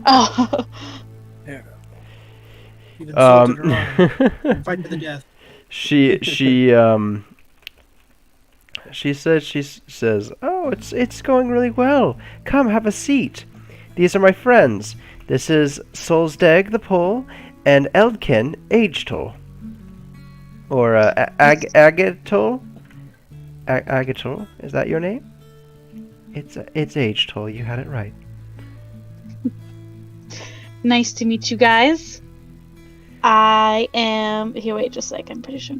Oh. There. You've insulted her honor. Fight to the death. she says, "Oh, it's going really well. Come, have a seat. These are my friends. This is Solsdeg the Pole and Eldkin Agetol. Or Agatol? Agatol, is that your name? It's Agetol. You had it right. Nice to meet you guys. I am here. Wait, just a second. I'm pretty sure.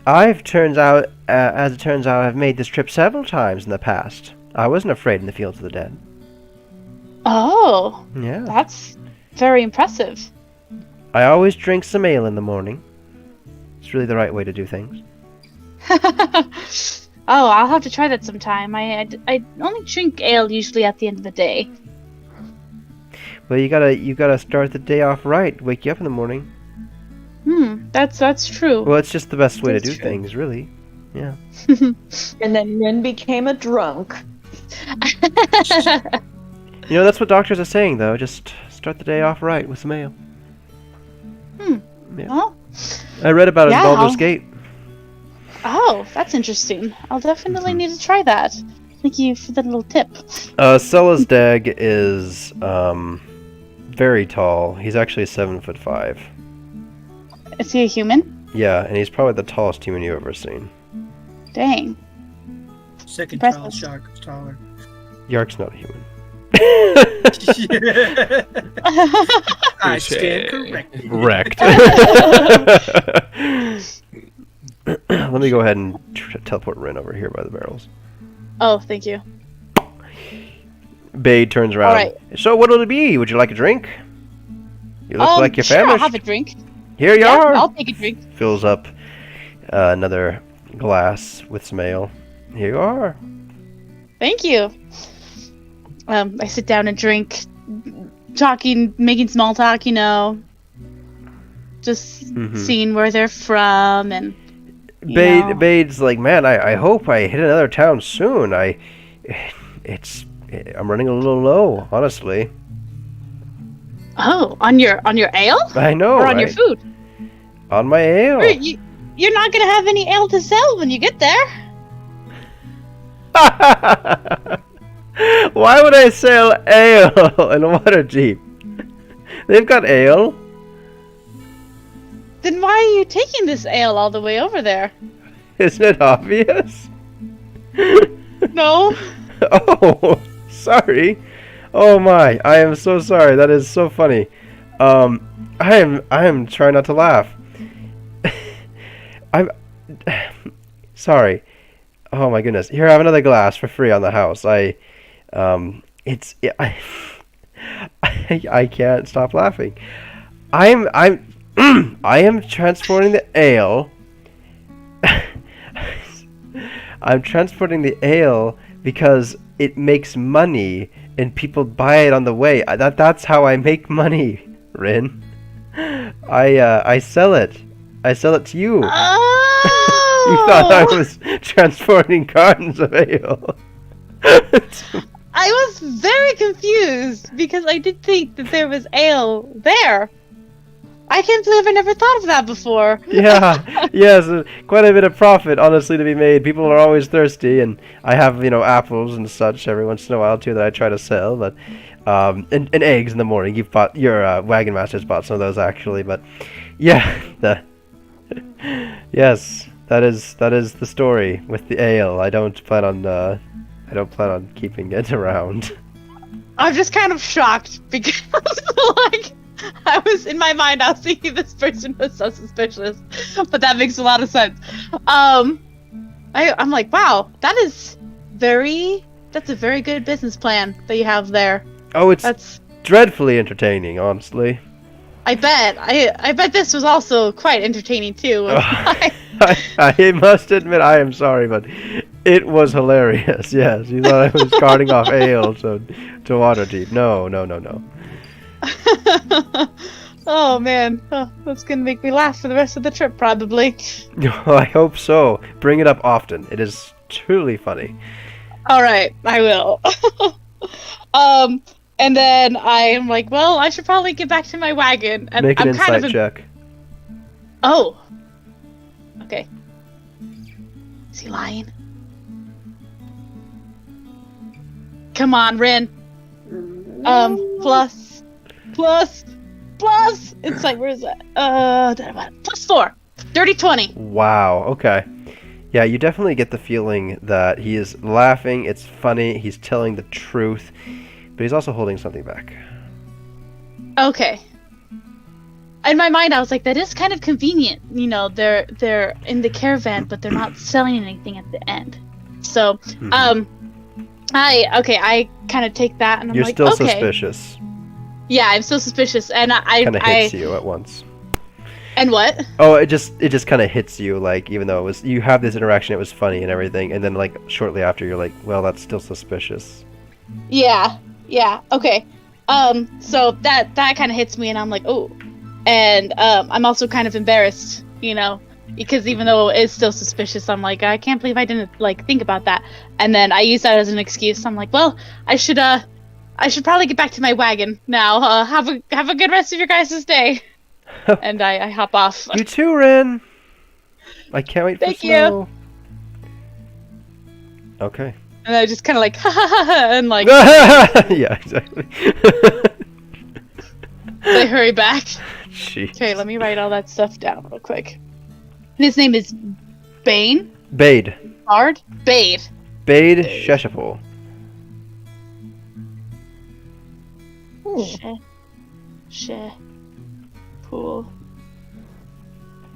As it turns out, I've made this trip several times in the past. I wasn't afraid in the fields of the dead. Oh, Yeah. that's very impressive. I always drink some ale in the morning. It's really the right way to do things. Oh, I'll have to try that sometime. I only drink ale usually at the end of the day. Well, you gotta start the day off right. Wake you up in the morning. That's true. Well, it's just the best way to do true. things, really. Yeah. And then Ren became a drunk. You know, that's what doctors are saying, though. Just start the day off right with some ale. Yeah. Well, I read about it in Yeah, Baldur's I'll- Gate. oh, that's interesting. I'll definitely need to try that. Thank you for the little tip. Selesdag is very tall. He's actually 7'5". Is he a human? Yeah, and he's probably the tallest human you've ever seen. Dang. Second Impressive. tallest shark is taller. Yark's not a human. I stand corrected. Wrecked. Let me go ahead and teleport Rin over here by the barrels. Oh, thank you. Bade turns around. Alright. So what'll it be? Would you like a drink? You look like you're sure, famished. I'll have a drink. Here you Yeah, are. I'll take a drink. Fills up another glass with some ale. Here you are. Thank you. I sit down and drink, talking, making small talk, you know, just seeing where they're from, and you know. Bade's like, man, I hope I hit another town soon. I'm running a little low, honestly. Oh, on your ale, I know, or on your right? food? On my ale. You're not gonna have any ale to sell when you get there. Why would I sell ale in Waterdeep? They've got ale. Then why are you taking this ale all the way over there? Isn't it obvious? No. Oh, sorry. Oh my, I am so sorry. That is so funny. I am trying not to laugh. I'm sorry. Oh my goodness. Here, have another glass for free on the house. I can't stop laughing. I am transporting the ale. I'm transporting the ale because it makes money and people buy it on the way. That's how I make money, Rin. I sell it. I sell it to you. Oh! You thought I was transporting cartons of ale. I was very confused because I did think that there was ale there. I can't believe I never thought of that before. Yeah, yes, quite a bit of profit, honestly, to be made. People are always thirsty, and I have, apples and such every once in a while, too, that I try to sell, but, and eggs in the morning. You've bought, your, Wagon Master's bought some of those, actually, but, yeah, yes, that is the story with the ale. I don't plan on keeping it around. I'm just kind of shocked because, in my mind, I was thinking this person was so suspicious, but that makes a lot of sense. I'm like, wow, that's a very good business plan that you have there. Oh, it's That's, dreadfully entertaining, honestly. I bet. I bet this was also quite entertaining too. I must admit, I am sorry, but it was hilarious. Yes, you thought I was carting off ale to Waterdeep. No. Oh man, that's gonna make me laugh for the rest of the trip, probably. I hope so. Bring it up often. It is truly funny. All right, I will. And then I'm like, well, I should probably get back to my wagon. And Make an I'm kind insight of check. Oh. Okay. Is he lying? Come on, Rin. Plus. Insight, where is that? +4. Dirty 20. Wow, okay. Yeah, you definitely get the feeling that he is laughing, it's funny, he's telling the truth, but he's also holding something back. Okay. In my mind, I was like, that is kind of convenient. You know, they're in the caravan, but they're not selling anything at the end. So, I kind of take that, and I'm You're like, still okay. suspicious. Yeah, I'm still suspicious, and I Kind of hits you at once. And what? Oh, it just kind of hits you, like, even though you have this interaction, it was funny and everything, and then, like, shortly after, you're like, well, that's still suspicious. Yeah, okay. So that kind of hits me, and I'm like, oh. And I'm also kind of embarrassed, you know, because even though it's still suspicious, I'm like, I can't believe I didn't, like, think about that. And then I use that as an excuse. I'm like, well, I should probably get back to my wagon now. Have a good rest of your guys' day. And I hop off. You too, Ren. I can't wait for Thank snow. Okay. And I just kind of like, ha ha ha ha, and like, Yeah, exactly. they hurry back. Jeez. Okay, let me write all that stuff down real quick. His name is Bane? Bade. Hard? Bade. Bade Sheshapul. Pool.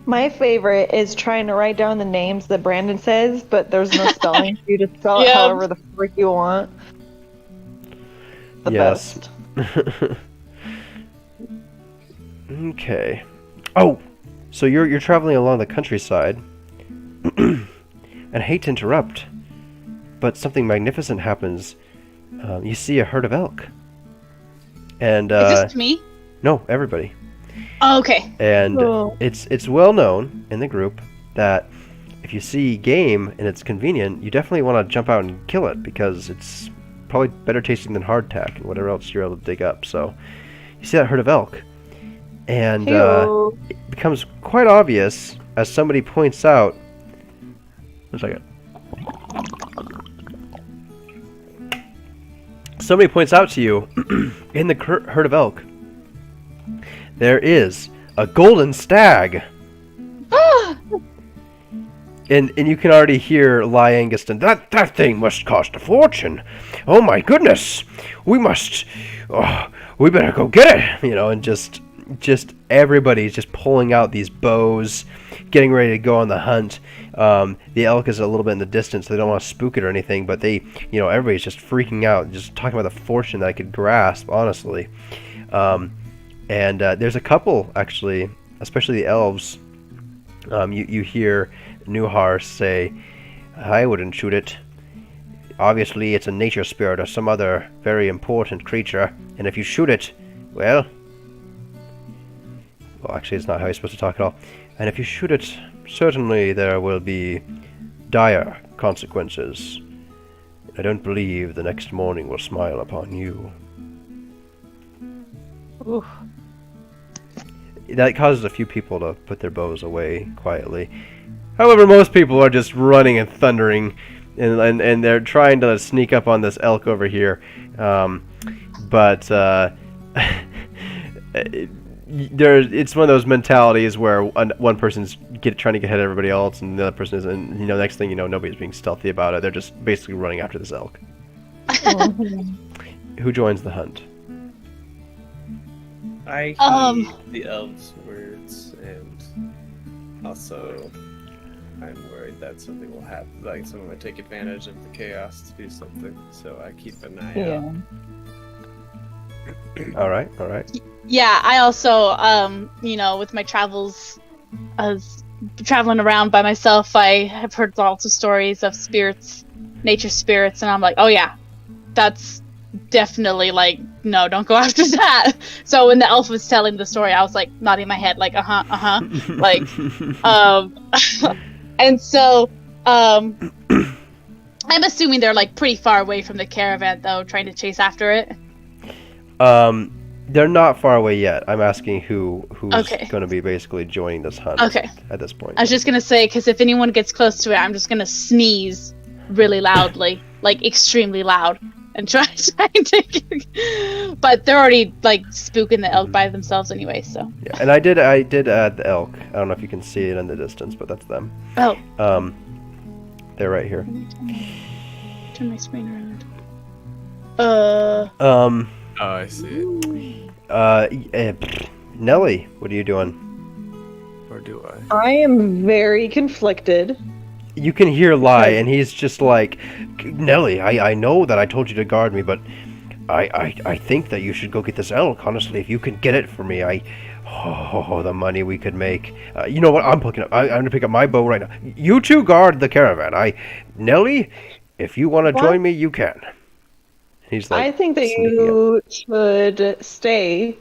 My favorite is trying to write down the names that Brandon says, but there's no spelling. You just spell it Yeah. however the frick you want. The Yes. best. Okay. Oh, so you're traveling along the countryside, and I hate to interrupt, but something magnificent happens. You see a herd of elk, and Is this me? no, everybody. Oh, okay. And Cool. it's well known in the group that if you see game and it's convenient, you definitely want to jump out and kill it because it's probably better tasting than hardtack and whatever else you're able to dig up. So you see that herd of elk, and Ew. it becomes quite obvious as somebody points out. One second. Somebody points out to you in the herd of elk. There is a golden stag. And you can already hear Ly Anguston, that thing must cost a fortune. Oh my goodness. We better go get it. You know, and just everybody's just pulling out these bows, getting ready to go on the hunt. The elk is a little bit in the distance, so they don't want to spook it or anything, but everybody's just freaking out, just talking about the fortune that I could grasp, honestly. And there's a couple, actually, especially the elves. You hear Nuhar say, I wouldn't shoot it. Obviously, it's a nature spirit or some other very important creature, and if you shoot it, well, actually, it's not how you're supposed to talk at all. And if you shoot it, certainly there will be dire consequences. I don't believe the next morning will smile upon you. Ooh. That causes a few people to put their bows away quietly. However, most people are just running and thundering, and they're trying to sneak up on this elk over here. But it's one of those mentalities where one person's trying to get ahead of everybody else, and the other person is, and next thing you know, nobody's being stealthy about it. They're just basically running after this elk. Who joins the hunt? I heed the elves' words, and also I'm worried that something will happen. Like someone would take advantage of the chaos to do something. So I keep an eye out. All right. Yeah, I also, with my travels, as traveling around by myself, I have heard lots of stories of spirits, nature spirits, and I'm like, oh yeah, that's definitely like, no, don't go after that. So when the elf was telling the story, I was like nodding my head, like, like, and so, I'm assuming they're like pretty far away from the caravan, though, trying to chase after it. They're not far away yet. I'm asking who's Okay. going to be basically joining this hunt. Okay. At this point. I was just gonna say, because if anyone gets close to it, I'm just gonna sneeze really loudly, like extremely loud, and try and take it. But they're already like spooking the elk by themselves anyway, so. Yeah, and I did add the elk. I don't know if you can see it in the distance, but that's them. Oh. They're right here. Turn my screen around. Oh, I see it. Nelly, what are you doing? Or do I? I am very conflicted. You can hear Lai, and he's just like, Nelly, I know that I told you to guard me, but I think that you should go get this elk. Honestly, if you can get it for me, the money we could make. You know what? I'm gonna pick up my bow right now. You two guard the caravan. Nelly, if you want to join me, you can. He's like, I think that you should stay.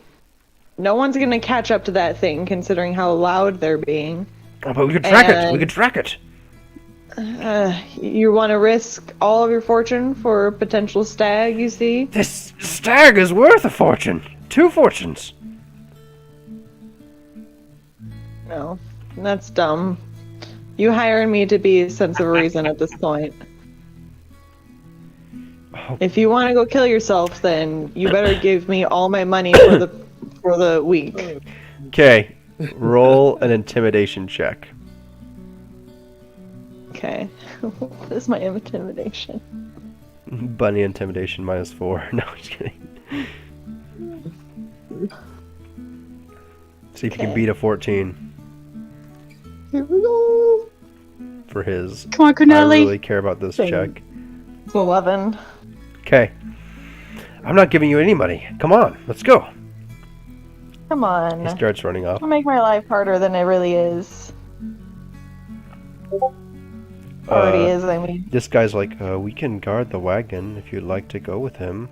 No one's gonna catch up to that thing, considering how loud they're being. Oh, but we could track it. We could track it. You want to risk all of your fortune for a potential stag, you see? This stag is worth a fortune. 2 fortunes. No, that's dumb. You hired me to be a sense of reason at this point. If you want to go kill yourself, then you better give me all my money for the week. Okay, roll an intimidation check. Okay. What is my intimidation? Bunny intimidation -4. No, I'm just kidding. See if you can beat a 14 Here we go. for his. Come on, Corneli. I really care about this check. It's 11. Okay. I'm not giving you any money. Come on, let's go. Come on. He starts running off. Don't make my life harder than it really is. Already is, I mean. This guy's like, we can guard the wagon if you'd like to go with him.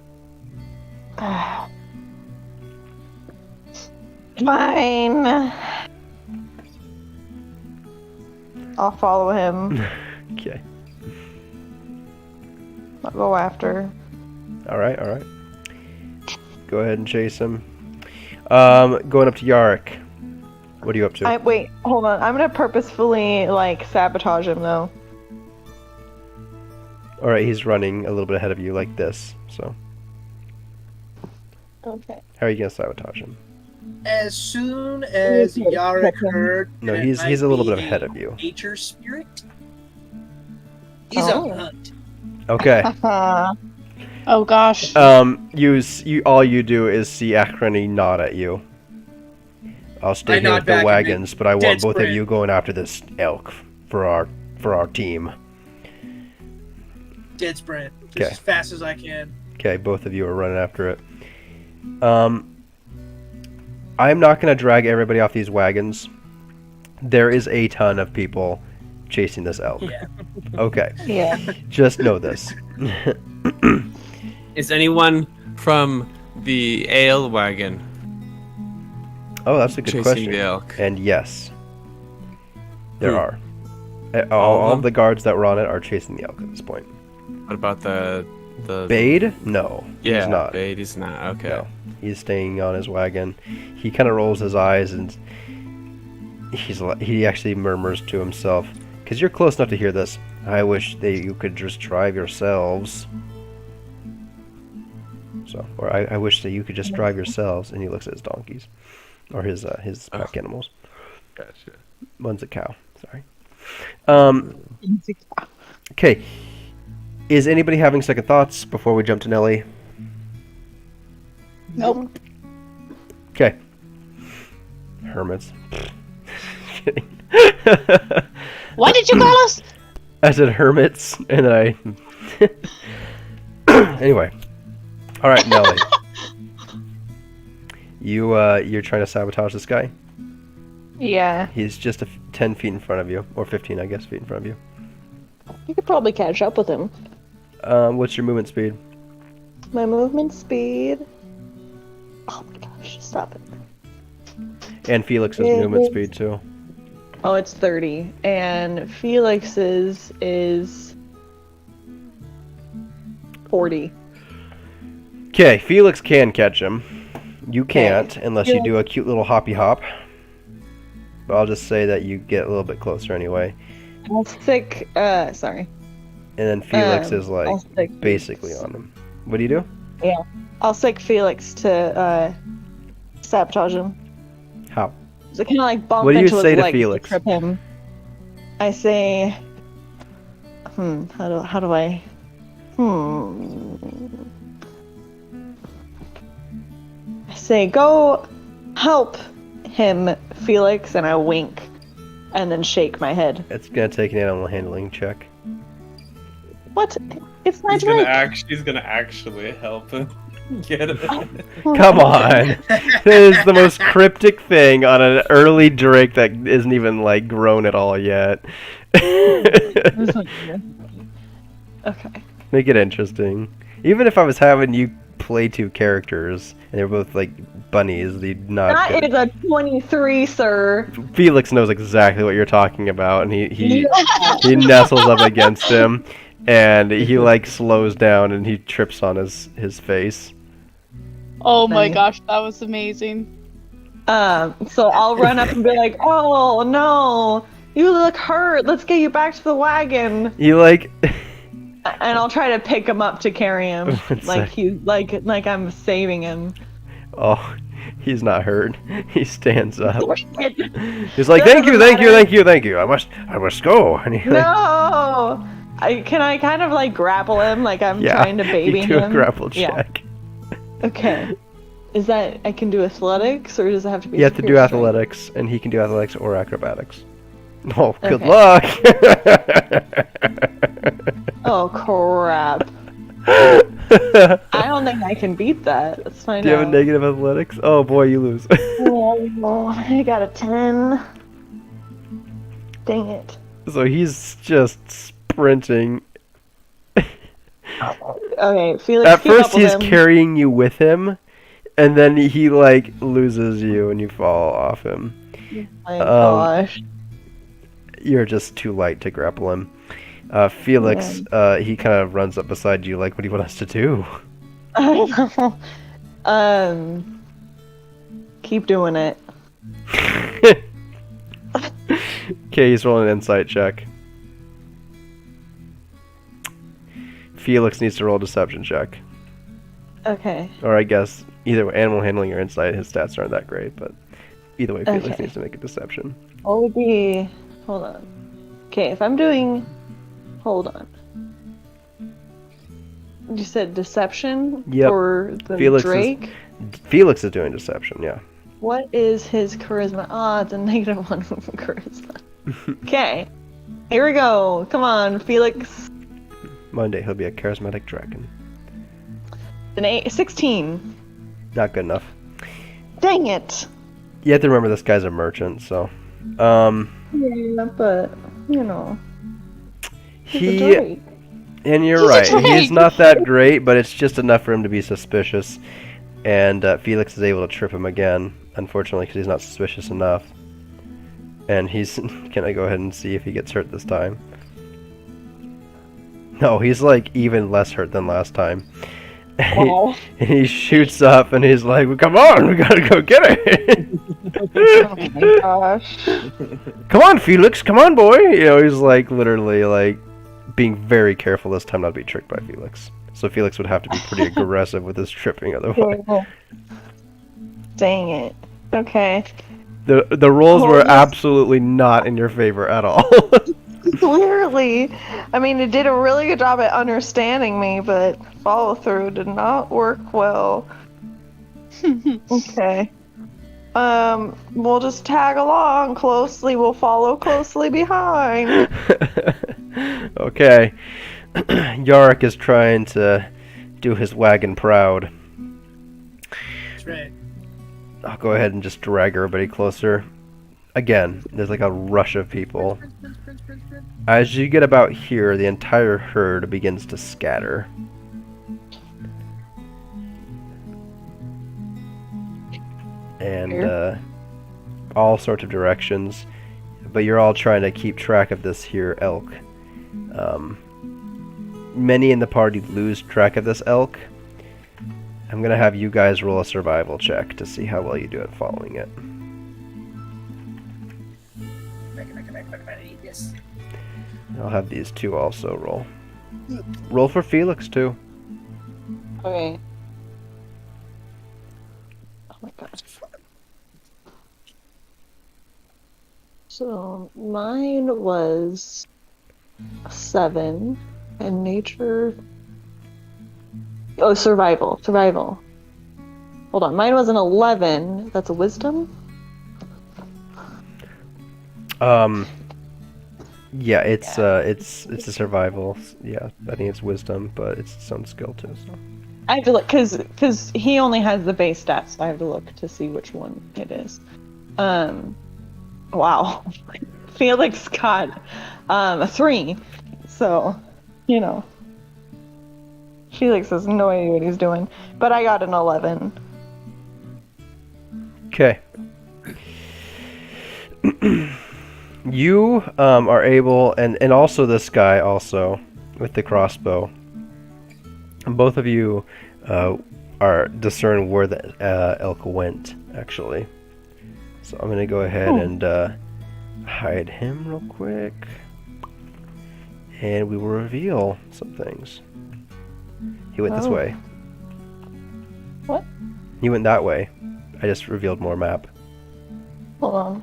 Fine. I'll follow him. Okay. I'll go after. Alright. Go ahead and chase him. Going up to Yarrick. What are you up to? Wait, hold on. I'm gonna purposefully, sabotage him, though. Alright, he's running a little bit ahead of you like this, so. Okay. How are you gonna sabotage him? As soon as Yarrick heard, No, that he's might a little be bit ahead of you. Nature spirit. He's Oh. a hunt. Okay. Oh gosh. All you do is see Acrony nod at you. I'll stay I here nod with the back and wagons, but I want dead both of sprint. you going after this elk for our team. Dead sprint. Just Okay. as fast as I can. Okay, both of you are running after it. I'm not gonna drag everybody off these wagons. There is a ton of people chasing this elk. Yeah. Okay, Yeah. just know this. Is anyone from the ale wagon Oh, that's a good chasing question. the elk? And yes, there Hmm. are. All All of of the guards that were on it are chasing the elk at this point. What about the Bade? No, Yeah, he's not. Bade is not. Okay. No, he's staying on his wagon. He kind of rolls his eyes and he actually murmurs to himself, "Because you're close enough to hear this. I wish that you could just drive yourselves." So, or I wish that you could just drive yourselves. And he looks at his donkeys, or his pack animals. Gotcha. One's a cow. Sorry. Okay. Is anybody having second thoughts before we jump to Nelly? Nope. Okay. Hermits. Kidding. What did you call us? I said hermits, and then Anyway. All right, Nelly. You're trying to sabotage this guy? Yeah. He's just 10 feet in front of you, or 15, I guess, feet in front of you. You could probably catch up with him. What's your movement speed? My movement speed. Oh my gosh, stop it. And Felix's movement speed too. Oh, it's 30. And Felix's is 40. Okay, Felix can catch him. You can't, unless you do a cute little hoppy hop. But I'll just say that you get a little bit closer anyway. I'll stick. Sorry. And then Felix is I'll like stick basically Felix. on him. What do you do? Yeah. I'll stick Felix to sabotage him. How? So kind of like bump What do you into say his to leg Felix? trip him. I say, how do I? I say, go help him, Felix, and I wink, and then shake my head. It's gonna take an animal handling check. What? It's my He's drink. gonna actually help him get it. Come on! That is the most cryptic thing on an early Drake that isn't even like grown at all yet. Okay. Make it interesting. Even if I was having you play two characters and they're both like bunnies, they'd not. That is a 23, sir. Felix knows exactly what you're talking about, and he nestles up against him, and he like slows down and he trips on his face. Oh my Nice. gosh, that was amazing. So I'll run up and be like, "Oh no, you look hurt. Let's get you back to the wagon." You like. And I'll try to pick him up to carry him, One like sec. he's like I'm saving him. Oh, he's not hurt. He stands up. No, He's like, "Thank you, thank you, thank you, thank you. I must go." And he, can I kind of like grapple him, like I'm trying to baby you do him? a grapple Yeah. check. Okay. Is that I can do athletics, or does it have to be? You have to do superior strength? athletics, and he can do athletics or acrobatics. Oh, good Okay. luck! Oh crap! I don't think I can beat that. Let's find Do you out. have a negative athletics? Oh boy, you lose. Oh, I got a 10. Dang it. So he's just sprinting. Okay, Felix. At keep up first, with he's him. carrying you with him, and then he like loses you, and you fall off him. My gosh. You're just too light to grapple him. Felix, he kind of runs up beside you, like, "What do you want us to do?" Keep doing it. Okay, he's rolling an insight check. Felix needs to roll a deception check. Okay. Or I guess either way, animal handling or insight, his stats aren't that great, but either way, Felix Okay. needs to make a deception. What would be? Hold on. Okay, if I'm doing. Hold on. You said deception Yep. for the Felix Drake? Felix is doing deception, yeah. What is his charisma? Ah, it's a -1 for charisma. Okay. Here we go. Come on, Felix. Monday, he'll be a charismatic dragon. 16. Not good enough. Dang it. You have to remember this guy's a merchant, so. Yeah, but, you know. he's a He. Drake. And you're He's a right, he's Drake. not that great, but it's just enough for him to be suspicious. And Felix is able to trip him again, unfortunately, because he's not suspicious enough. And he's. Can I go ahead and see if he gets hurt this time? No, he's like even less hurt than last time. Wow. And he shoots up and he's like, "Well, come on, we gotta go get it." Oh my gosh. "Come on, Felix, come on, boy." You know, he's like literally like being very careful this time not to be tricked by Felix. So Felix would have to be pretty aggressive with his tripping otherwise. Dang it. Okay. The rolls were yes. absolutely not in your favor at all. Clearly. I mean, it did a really good job at understanding me, but follow through did not work well. Okay. We'll just tag along closely. We'll follow closely behind. Okay. Yarick is trying to do his wagon proud. That's right. I'll go ahead and just drag everybody closer. Again, there's like a rush of people. As you get about here, the entire herd begins to scatter. And all sorts of directions. But you're all trying to keep track of this here elk. Many in the party lose track of this elk. I'm gonna have you guys roll a survival check to see how well you do at following it. Yes. I'll have these two also roll. Roll for Felix too. Okay. Oh my gosh. So mine was a 7, and nature. Oh, survival. Survival. Hold on. Mine was an 11. That's a wisdom? Yeah, it's a survival. Yeah, I think it's wisdom, but it's some skill too. So. I have to look, because he only has the base stats, so I have to look to see which one it is. Wow. Felix got a 3. So, you know. Felix has no idea what he's doing. But I got an 11. Okay. You are able, and also this guy also with the crossbow. Both of you are discern where the elk went, actually. So I'm gonna go ahead and hide him real quick, and we will reveal some things. He went this way. What? He went that way. I just revealed more map. Hold on.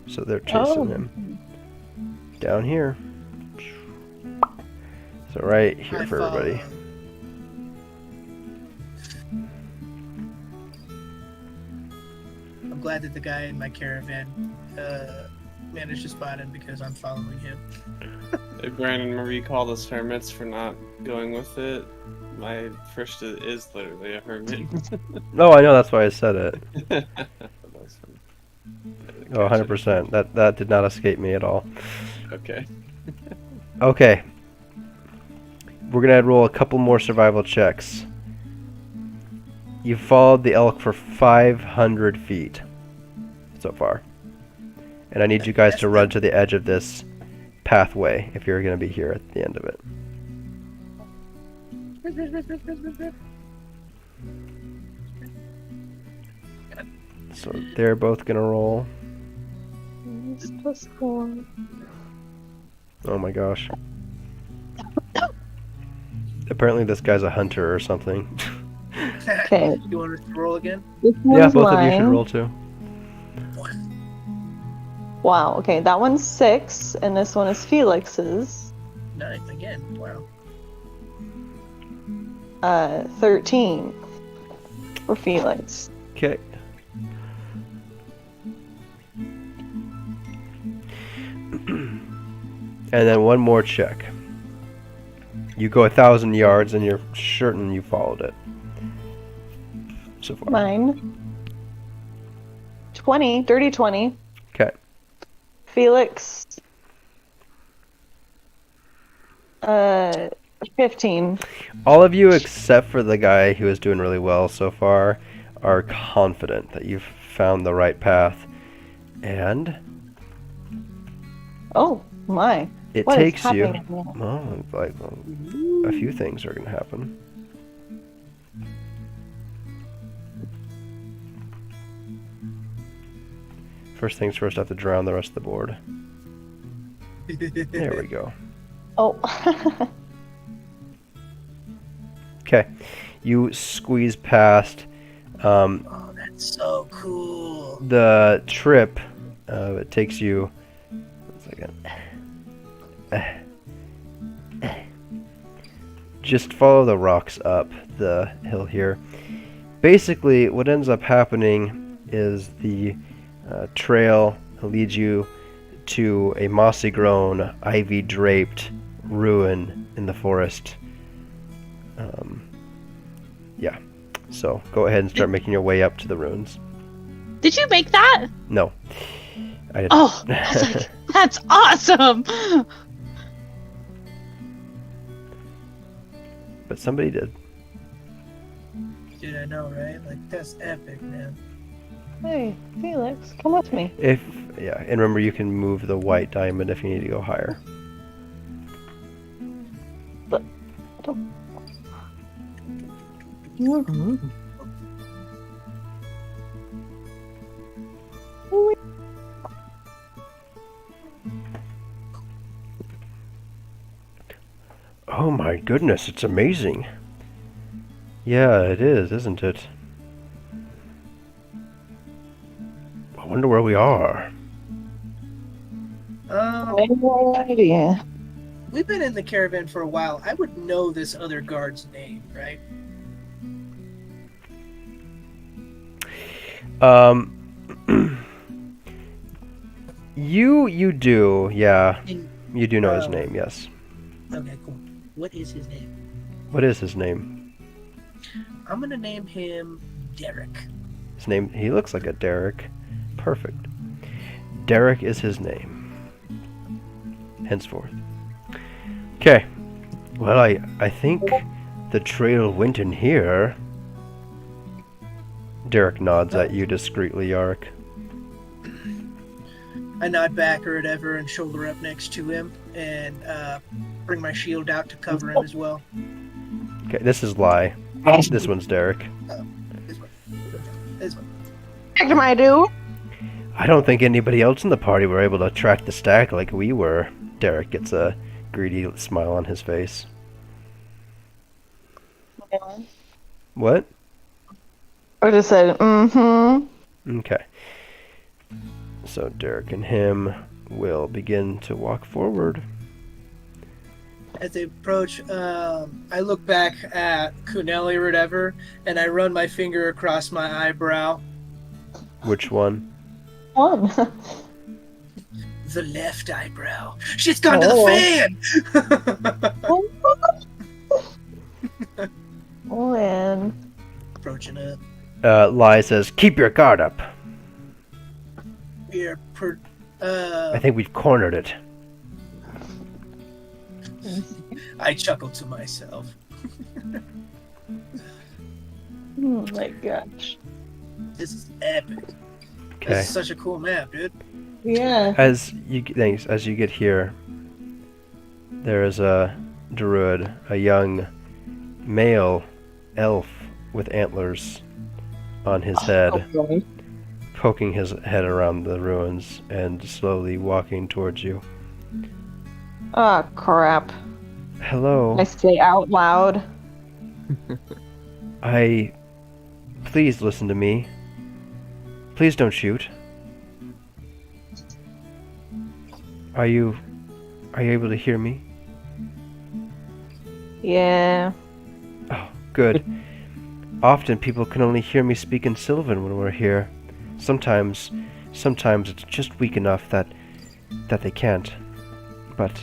So they're chasing him. Down here. So right here for everybody. I'm glad that the guy in my caravan managed to spot him because I'm following him. Hey, Brandon, remember you called us hermits for not going with it? My first is literally a hermit. Oh, I know, that's why I said it. That's funny. Oh, 100%. That did not escape me at all. Okay. Okay. We're going to roll a couple more survival checks. You followed the elk for 500 feet so far. And I need you guys to run to the edge of this pathway if you're going to be here at the end of it. So they're both going to roll. Oh my gosh. Apparently this guy's a hunter or something. Okay. You want us to roll again? This Yeah, one's both of you should mine. roll too. Wow, okay, that one's 6, and this one is Felix's. 9 again. Wow. 13 for Felix. Okay. And then one more check. You go 1,000 yards and you're certain you followed it. So far. Mine. 20, dirty 20. Okay. Felix. 15. All of you except for the guy who is doing really well so far are confident that you've found the right path. And Oh my. it What is takes you, happening now? well, like a few things are going to happen. First things first, I have to drown the rest of the board. There we go. Oh. Okay, you squeeze past. Oh, that's so cool. The trip, it takes you. 1 second. Just follow the rocks up the hill here. Basically, what ends up happening is the trail leads you to a mossy grown, ivy draped ruin in the forest. Yeah, so go ahead and start making your way up to the ruins. Did you make that? No, I didn't. Oh, I was like, that's awesome! But somebody did. Dude, I know, right? Like, that's epic, man. Hey, Felix, come with me. Yeah, and remember you can move the white diamond if you need to go higher. Oh my goodness, it's amazing. Yeah, it is, isn't it? I wonder where we are. No idea. We've been in the caravan for a while. I would know this other guard's name, right? You do, yeah. And, You do know his name, yes. okay, cool. What is his name? What is his name? I'm gonna name him Derek. His name, he looks like a Derek. Perfect. Derek is his name. Henceforth. Okay. Well, I think the trail went in here. Derek nods at you discreetly, Yark. I nod back or whatever and shoulder up next to him and bring my shield out to cover him as well. Okay, this is Lai. This one's Derek. This one. This one. What am I do? I don't think anybody else in the party were able to track the stag like we were. Derek gets a greedy smile on his face. What? I just said, mm-hmm. Okay. So Derek and him will begin to walk forward. As they approach, I look back at Kuneli or whatever, and I run my finger across my eyebrow. Which one? One. The left eyebrow. She's gone to the fan! Oh, and Approaching up. Lai says, "Keep your guard up. We're I think we've cornered it." I chuckle to myself. oh my gosh. This is epic. Okay. This is such a cool map, dude. Yeah. As you get here, there is a druid, a young male elf with antlers on his head, Okay. poking his head around the ruins and slowly walking towards you. Oh, crap. Hello. I say out loud. Please listen to me. Please don't shoot. Are you able to hear me? Yeah. Oh, good. Often people can only hear me speak in Sylvan when we're here. Sometimes it's just weak enough that they can't. But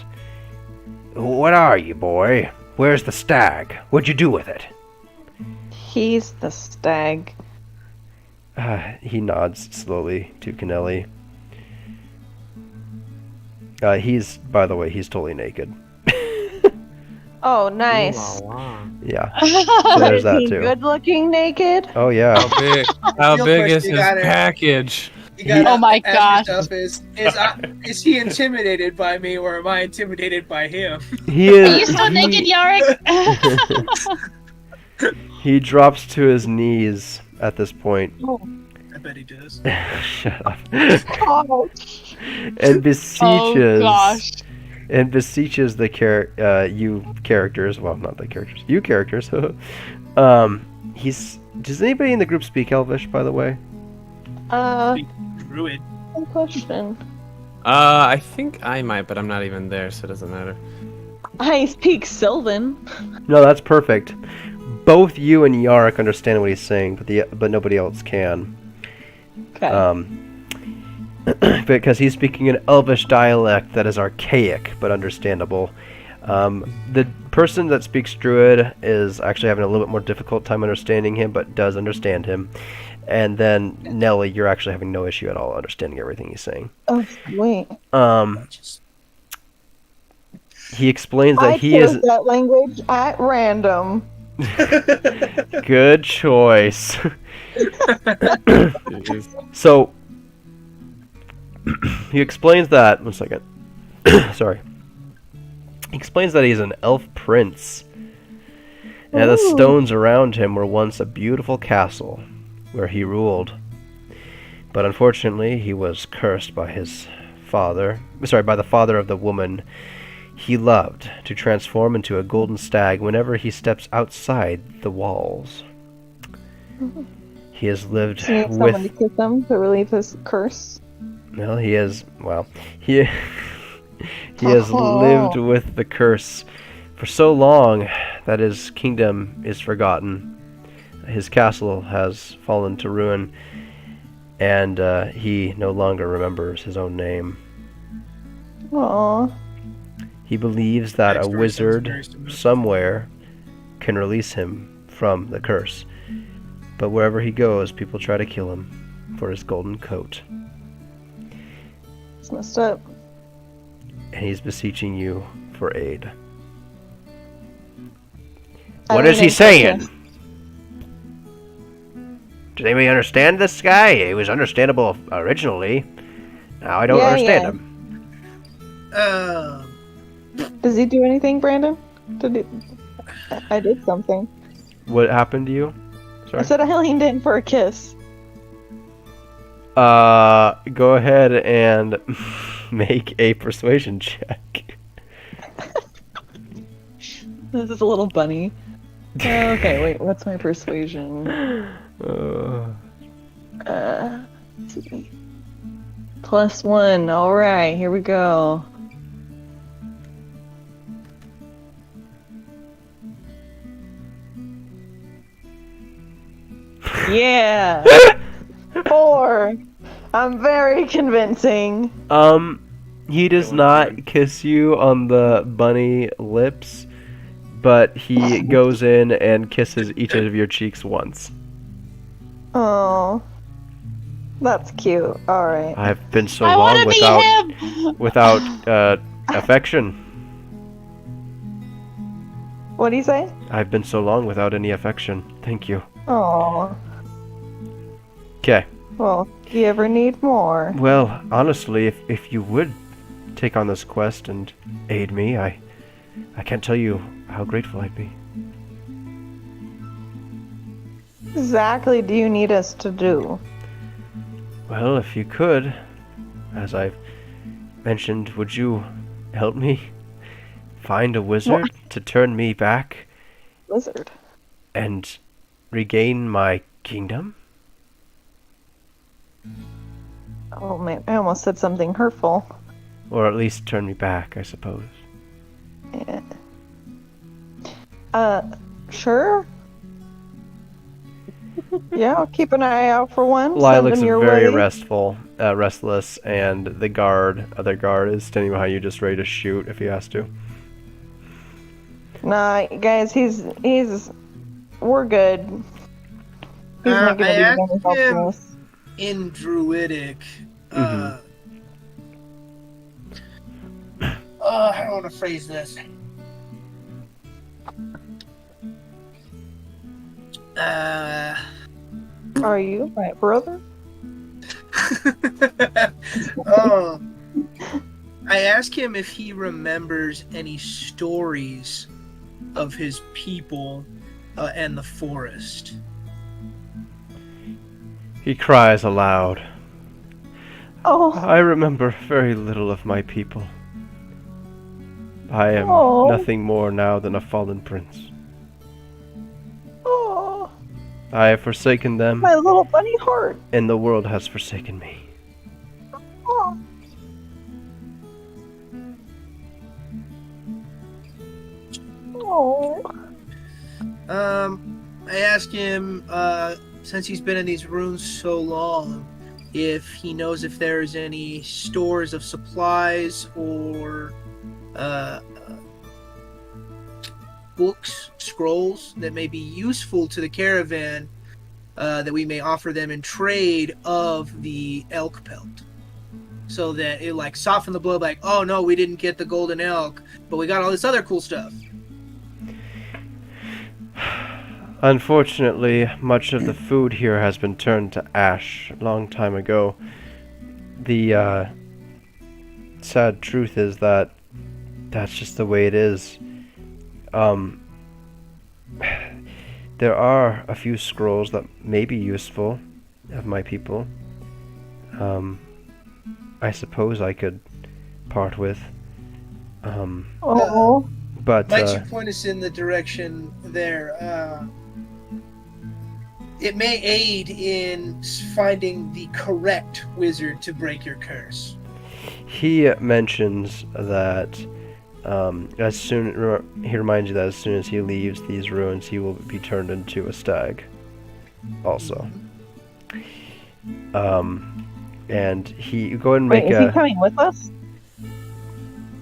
what are you, boy? Where's the stag? What'd you do with it? He's the stag. He nods slowly to Kennelly. By the way, he's totally naked. Oh, nice. Yeah. So there's that too. Good looking naked? Oh yeah. How Real big question, is you his gotta- package? You gotta Oh my ask gosh. yourself, is he intimidated by me or am I intimidated by him? He Are is. you still naked, Yarick? He drops to his knees at this point. I bet he does. Shut up. Oh, And beseeches. Oh gosh. And beseeches the you characters. Well, not the characters. You characters. Does anybody in the group speak Elvish, by the way? Druid. good question. I think I might, but I'm not even there, so it doesn't matter. I speak Sylvan. No, that's perfect. Both you and Yarrick understand what he's saying, but nobody else can. Okay. Because he's speaking an Elvish dialect that is archaic but understandable. The person that speaks Druid is actually having a little bit more difficult time understanding him, but does understand him. And then Nelly, you're actually having no issue at all understanding everything he's saying. Oh, wait. He explains I that he chose is. that language at random. Good choice. Jeez. So he explains that. 1 second. Sorry. He explains that he's an elf prince And the Ooh. stones around him were once a beautiful castle where he ruled. But unfortunately, he was cursed by his father, by the father of the woman he loved, to transform into a golden stag whenever he steps outside the walls. He has lived So you need someone to with... kiss him to relieve his curse. Well, he has... Well, he... he has lived with the curse for so long that his kingdom is forgotten. His castle has fallen to ruin, and he no longer remembers his own name. Aww. He believes that a Backstory sounds wizard very similar. somewhere can release him from the curse. But wherever he goes, people try to kill him for his golden coat. It's messed up. And he's beseeching you for aid. I What lean is he in for a saying? kiss. Does anybody understand this guy? He was understandable originally. Now I don't Yeah, understand yeah. him. Does he do anything, Brandon? I did something. What happened to you? I Sorry. said I leaned in for a kiss. Go ahead and make a persuasion check. This is a little bunny. Okay, wait, what's my persuasion? Let's see. +1. Alright, here we go. Yeah! 4! I'm very convincing. He does not kiss you on the bunny lips, but he goes in and kisses each of your cheeks once. Oh. That's cute. Alright. I've been so I long want to be him. without affection. What do you say? I've been so long without any affection. Thank you. Oh. Okay. Well, do you ever need more? Well, honestly, if you would take on this quest and aid me, I can't tell you how grateful I'd be. Exactly do you need us to do? Well, if you could, as I've mentioned, would you help me find a wizard to turn me back Wizard. and regain my kingdom? Oh man, I almost said something hurtful. Or at least turn me back, I suppose. Yeah. Sure? Yeah, I'll keep an eye out for one. Send Lilek's him your very way. restless, and the other guard, is standing behind you just ready to shoot if he has to. Nah, guys, we're good. He's not gonna I be asked any help him- for us. In Druidic, I don't want to phrase this. Are you my brother? I asked him if he remembers any stories of his people and the forest. He cries aloud. Oh, I remember very little of my people. I am Oh. nothing more now than a fallen prince. oh, I have forsaken them, my little bunny heart. and the world has forsaken me. Oh. Oh. I asked him, since he's been in these ruins so long, if he knows if there's any stores of supplies or books, scrolls that may be useful to the caravan that we may offer them in trade of the elk pelt. So that it like soften the blow, like, oh no, we didn't get the golden elk, but we got all this other cool stuff. Unfortunately, much of the food here has been turned to ash a long time ago. The sad truth is that that's just the way it is. there are a few scrolls that may be useful of my people. I suppose I could part with. Oh. But Might you point us in the direction there? It may aid in finding the correct wizard to break your curse. he mentions that he reminds you that as soon as he leaves these ruins, he will be turned into a stag. Also. And he go ahead and make Wait, is he coming with us?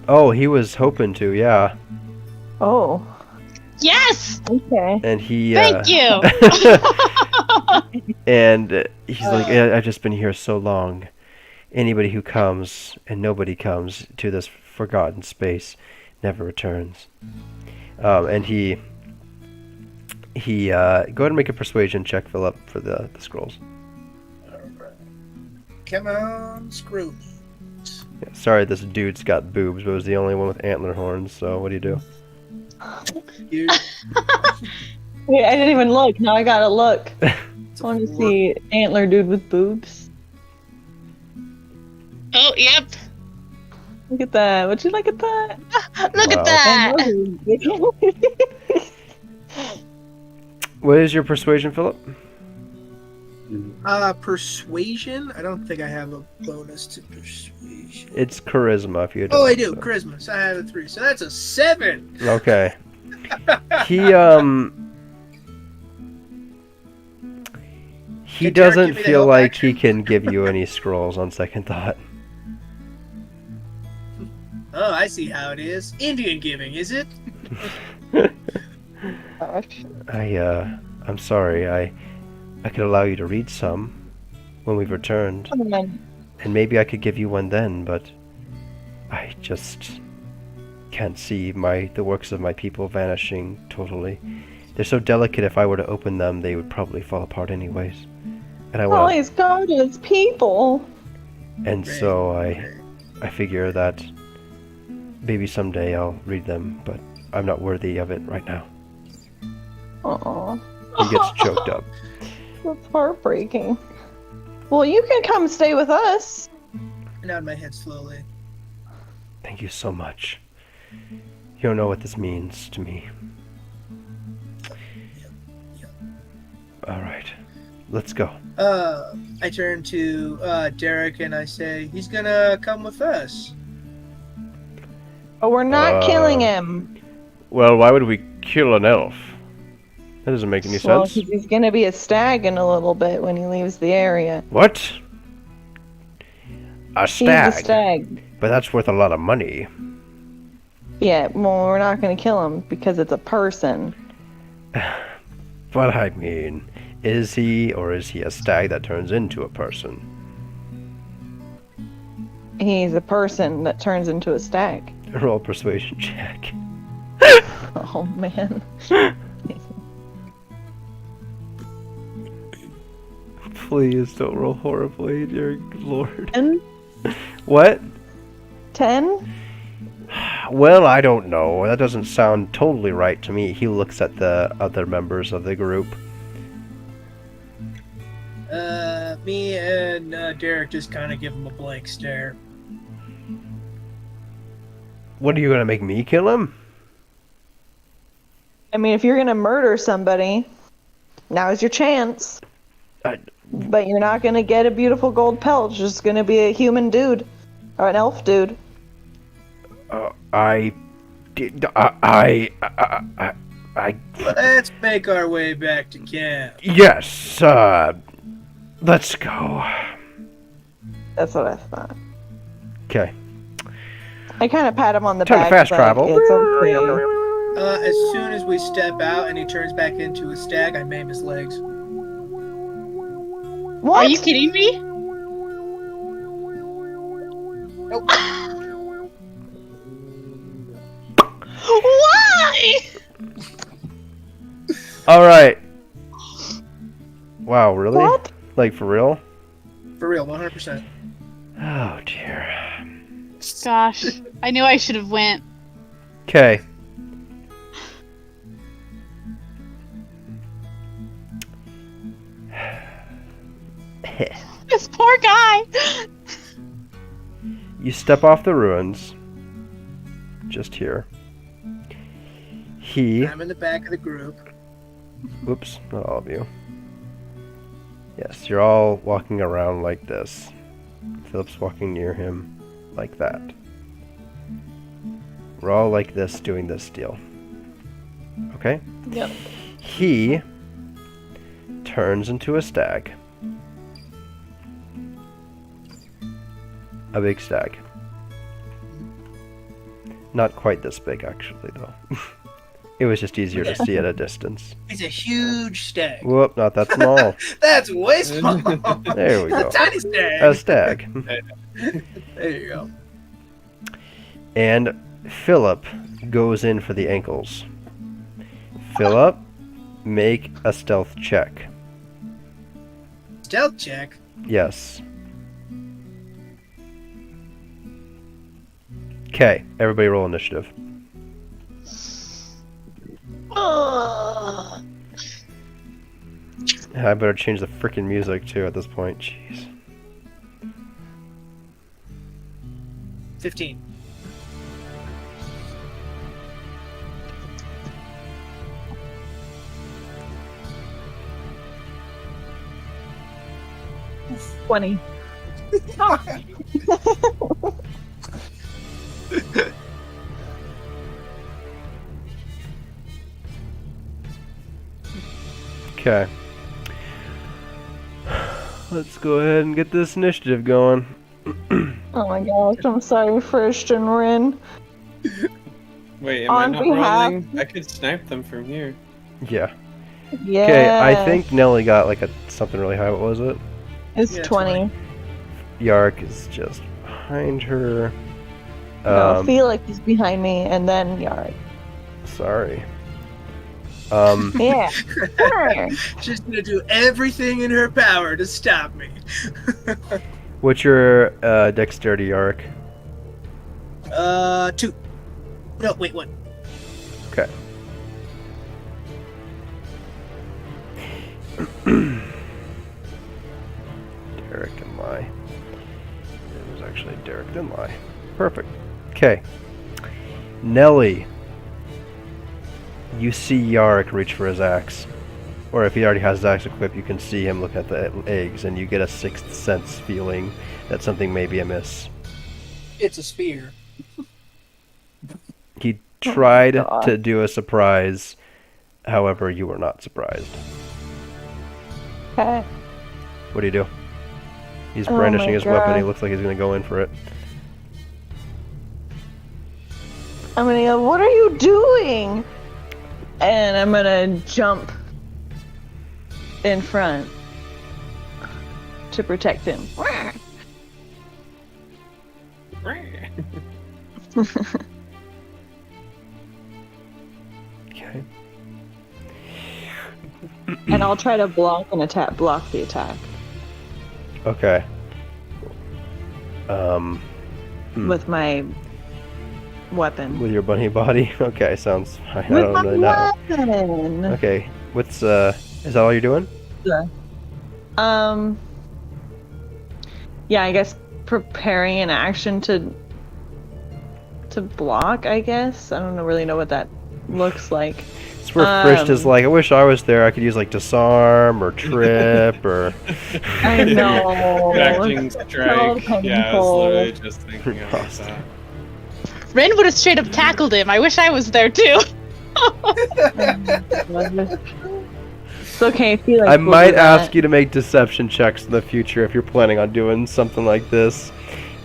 Oh, he was hoping to, yeah. Oh. Yes! Okay. And he Thank you! and he's like, "Yeah, I've just been here so long. Anybody who comes and nobody comes to this forgotten space never returns." And he go ahead and make a persuasion check, Philip, for the scrolls. Alright. Come on, screw me. Yeah, sorry, this dude's got boobs, but was the only one with antler horns. So what do you do? You, Wait, I didn't even look. Now I gotta look. I it's a want to four. see antler dude with boobs. Oh, yep. Look at that. Would you look at that? Look Wow. at that! What is your persuasion, Philip? Persuasion? I don't think I have a bonus to persuasion. It's charisma if you don't. Oh, I do. so. Charisma. So I have a 3. So that's a 7. Okay. He Hey, Derek, doesn't give me the feel help like action. he can give you any scrolls on second thought. Oh, I see how it is. Indian giving, is it? Gosh. I'm sorry. I could allow you to read some when we've returned, Come on. and maybe I could give you one then, but I just can't see the works of my people vanishing totally. They're so delicate, if I were to open them, they would probably fall apart anyways. And I All want, he's got is people. and so I figure that maybe someday I'll read them, but I'm not worthy of it right now. Aw. He gets choked up. That's heartbreaking. Well, you can come stay with us. I nod my head slowly. Thank you so much. You don't know what this means to me. All right, let's go. I turn to Derek and I say, he's gonna come with us. But we're not killing him. Well, why would we kill an elf? That doesn't make any Well, sense. 'cause he's gonna be a stag in a little bit when he leaves the area. What? A He's stag? a stag. But that's worth a lot of money. Yeah, well, we're not gonna kill him because it's a person. But I mean, is he or is he a stag that turns into a person? He's a person that turns into a stag. Roll a persuasion check. Oh, man. Please don't roll horribly, dear Lord. 10? What? 10? Well, I don't know. That doesn't sound totally right to me. He looks at the other members of the group. Me and Derek just kind of give him a blank stare. What, are you gonna make me kill him? I mean, if you're gonna murder somebody, now's your chance. I- But you're not gonna get a beautiful gold pelt. It's just gonna be a human dude. Or an elf dude. Let's make our way back to camp. Yes, let's go. That's what I thought. Okay. I kind of pat him on the Time to back. fast like, travel. It's okay. As soon as we step out and he turns back into a stag, I maim his legs. Are What? you kidding me? Nope. Why? All right. Wow, really? What? Like for real? For real, 100%. Oh dear. Gosh, I knew I should have went. This poor guy. You step off the ruins. Just here. I'm in the back of the group. Oops, not all of you. Yes, you're all walking around like this. Philip's walking near him like that. We're all like this doing this deal. Okay? Yep. He turns into a stag. A big stag. Not quite this big, actually, though. It was just easier to see at a distance. It's a huge stag. Whoop, not that small. That's way small. There we go. A tiny stag. A stag. There you go. And Philip goes in for the ankles. Philip, make a stealth check. Stealth check. Yes. Okay, everybody roll initiative. I better change the freaking music too at this point. Jeez. 15. Oof, 20. Okay. Let's go ahead and get this initiative going. Oh my gosh, I'm sorry, First and Rin. Wait, am On I not behalf- rolling? I could snipe them from here. Yeah. Yeah. Okay, I think Nelly got like something really high. What was it? it's Yeah, 20. Yark is just behind her. No, Felix is behind me, and then Yard. Sorry. Yeah. Sure. She's gonna do everything in her power to stop me. What's your dexterity, Yark? 2. No, wait, 1. Okay. Derek and Lai. It was actually Derek then Lai. Perfect. Okay. Nelly. You see Yark reach for his axe. Or if he already has his axe equipped, you can see him look at the eggs, and you get a sixth sense feeling that something may be amiss. It's a spear. He tried God. to do a surprise, however, you were not surprised. Okay. What do you do? He's Oh brandishing my his weapon. He God. looks like he's going to go in for it. I'm gonna go, what are you doing? And I'm gonna jump in front to protect him. Okay. And I'll try to block the attack Okay. with my weapon. With your bunny body? Okay, sounds fine. I With don't my really know. weapon. Okay. What's, is that all you're doing? Yeah, I guess preparing an action to block, I guess. I don't really know what that looks like. It's where Frisht is like, I wish I was there. I could use like disarm or trip or. I know. Acting So strike. Yeah, I painful. was literally just thinking about Lost. that. Ren would have straight up tackled him. I wish I was there too. It's okay, I feel like I we'll might do that. ask you to make deception checks in the future if you're planning on doing something like this.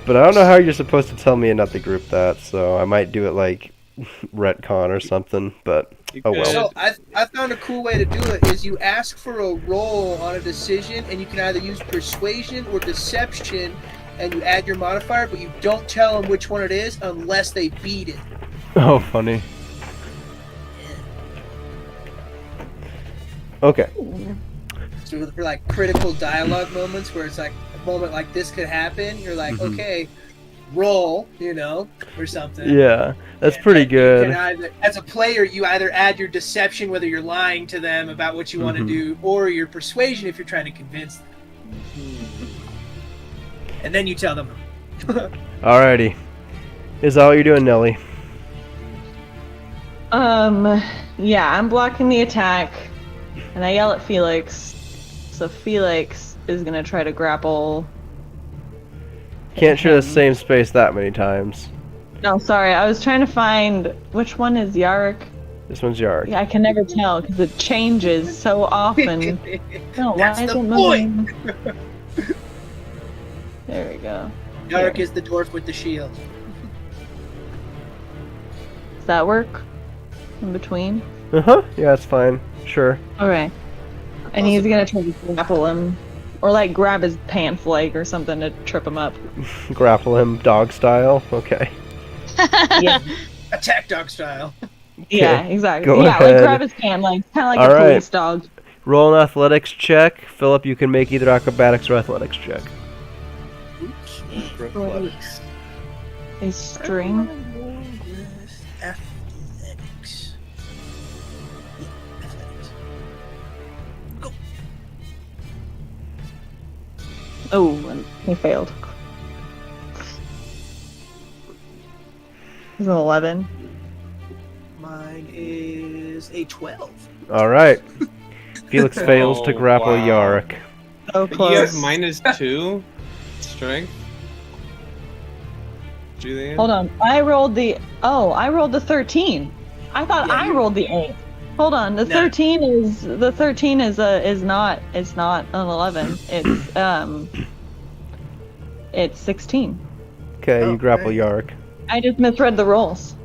But I don't know how you're supposed to tell me and not the group that, so I might do it like retcon or something, but You oh well. could- So I found a cool way to do it is you ask for a roll on a decision, and you can either use persuasion or deception, and you add your modifier, but you don't tell them which one it is unless they beat it. Oh, funny. Okay. So for like critical dialogue moments where it's like a moment like this could happen, you're like, Mhm. okay, roll, or something. Yeah, that's And pretty then you can good. either, as a player, you either add your deception, whether you're lying to them about what you want to Mhm. do, or your persuasion if you're trying to convince them. and then you tell them. Alrighty. Is that what you're doing, Nelly? Yeah, I'm blocking the attack, and I yell at Felix. So Felix is gonna try to grapple. Can't share the him. same space that many times. No, sorry, I was trying to find which one is Yarrick. This one's Yarrick. Yeah, I can never tell because it changes so often. No, why That's is the it moving? There we go. Yarrick is the dwarf with the shield. Does that work? In between? Uh-huh. Yeah, that's fine. Sure. Okay. And he's gonna try to grapple him. Or like grab his pants leg or something to trip him up. Grapple him dog style. Okay. Yeah. Attack dog style. Yeah, exactly. Go yeah, ahead. like grab his pant leg. Kinda like All a right. police dog. Roll an athletics check. Philip, you can make either acrobatics or athletics check. Athletics. A string. Athletics. Yeah, athletics. Go. Oh, and he failed. It's an 11. Mine is a 12. Alright. Felix fails to Oh, grapple wow. Yarrick. So You have close. -2 strength. Julian? Hold on. I rolled the 13. I thought Yeah, I you- rolled the 8. Hold on. The No. 13 is not an 11. It's 16. Okay, Oh, you grapple okay. Yarrick. I just misread the rolls.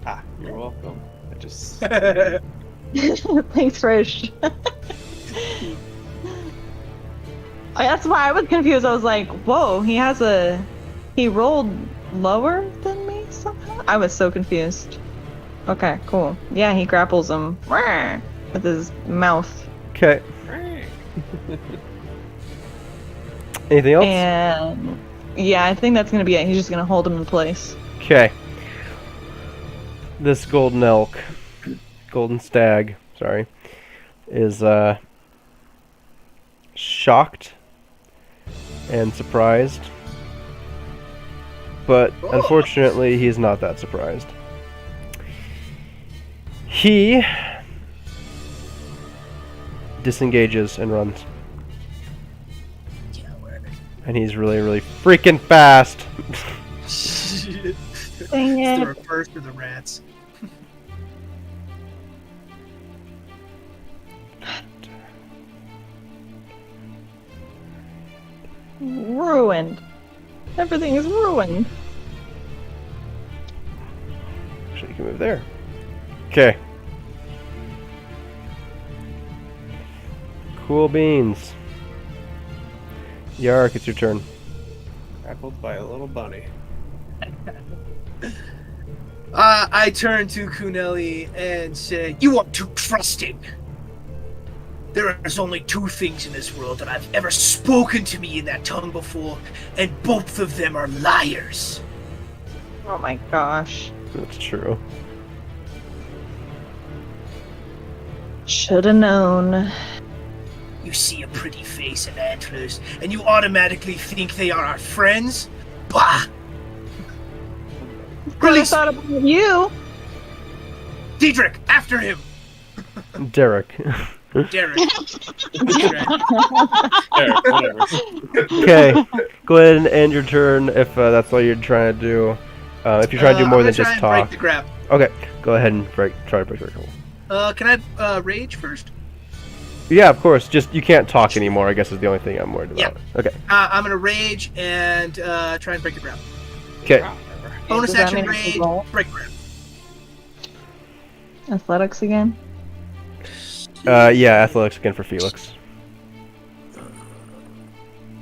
Ah, you're welcome. I just. Thanks, Frisch. That's why I was confused. I was like, whoa, he rolled lower than me somehow? I was so confused. Okay, cool. Yeah, he grapples him with his mouth. Okay. Anything else? And yeah, I think that's gonna be it. He's just gonna hold him in place. Okay. This golden stag, sorry, is shocked and surprised. But unfortunately, he's not that surprised. He disengages and runs. Yeah, where? And he's really, really freaking fast. Dang It's the it. reverse of the rats. Ruined. Everything is ruined. Actually, you can move there. Okay. Cool beans. Yarrick, it's your turn. Grappled by a little bunny. I turn to Kuneli and say, "You are too trusting. There is only two things in this world that I've ever spoken to me in that tongue before, and both of them are liars." Oh my gosh. That's true. Shoulda known. You see a pretty face and antlers, and you automatically think they are our friends? Bah! Could have Release thought about you. Diedrich, after him! Derek. Derek. There, whatever. Okay. Go ahead and end your turn if that's all you're trying to do. If you're trying to do more I'm than gonna try just and talk. break the grab. Okay. Go ahead and try to break the grapple. Can I rage first? Yeah, of course. Just you can't talk anymore, I guess is the only thing I'm worried about. Yeah. Okay. I'm gonna rage and try and break the grab. Okay. Bonus Does that action mean I have to rage, roll? break grab. Athletics again. Yeah, athletics again for Felix.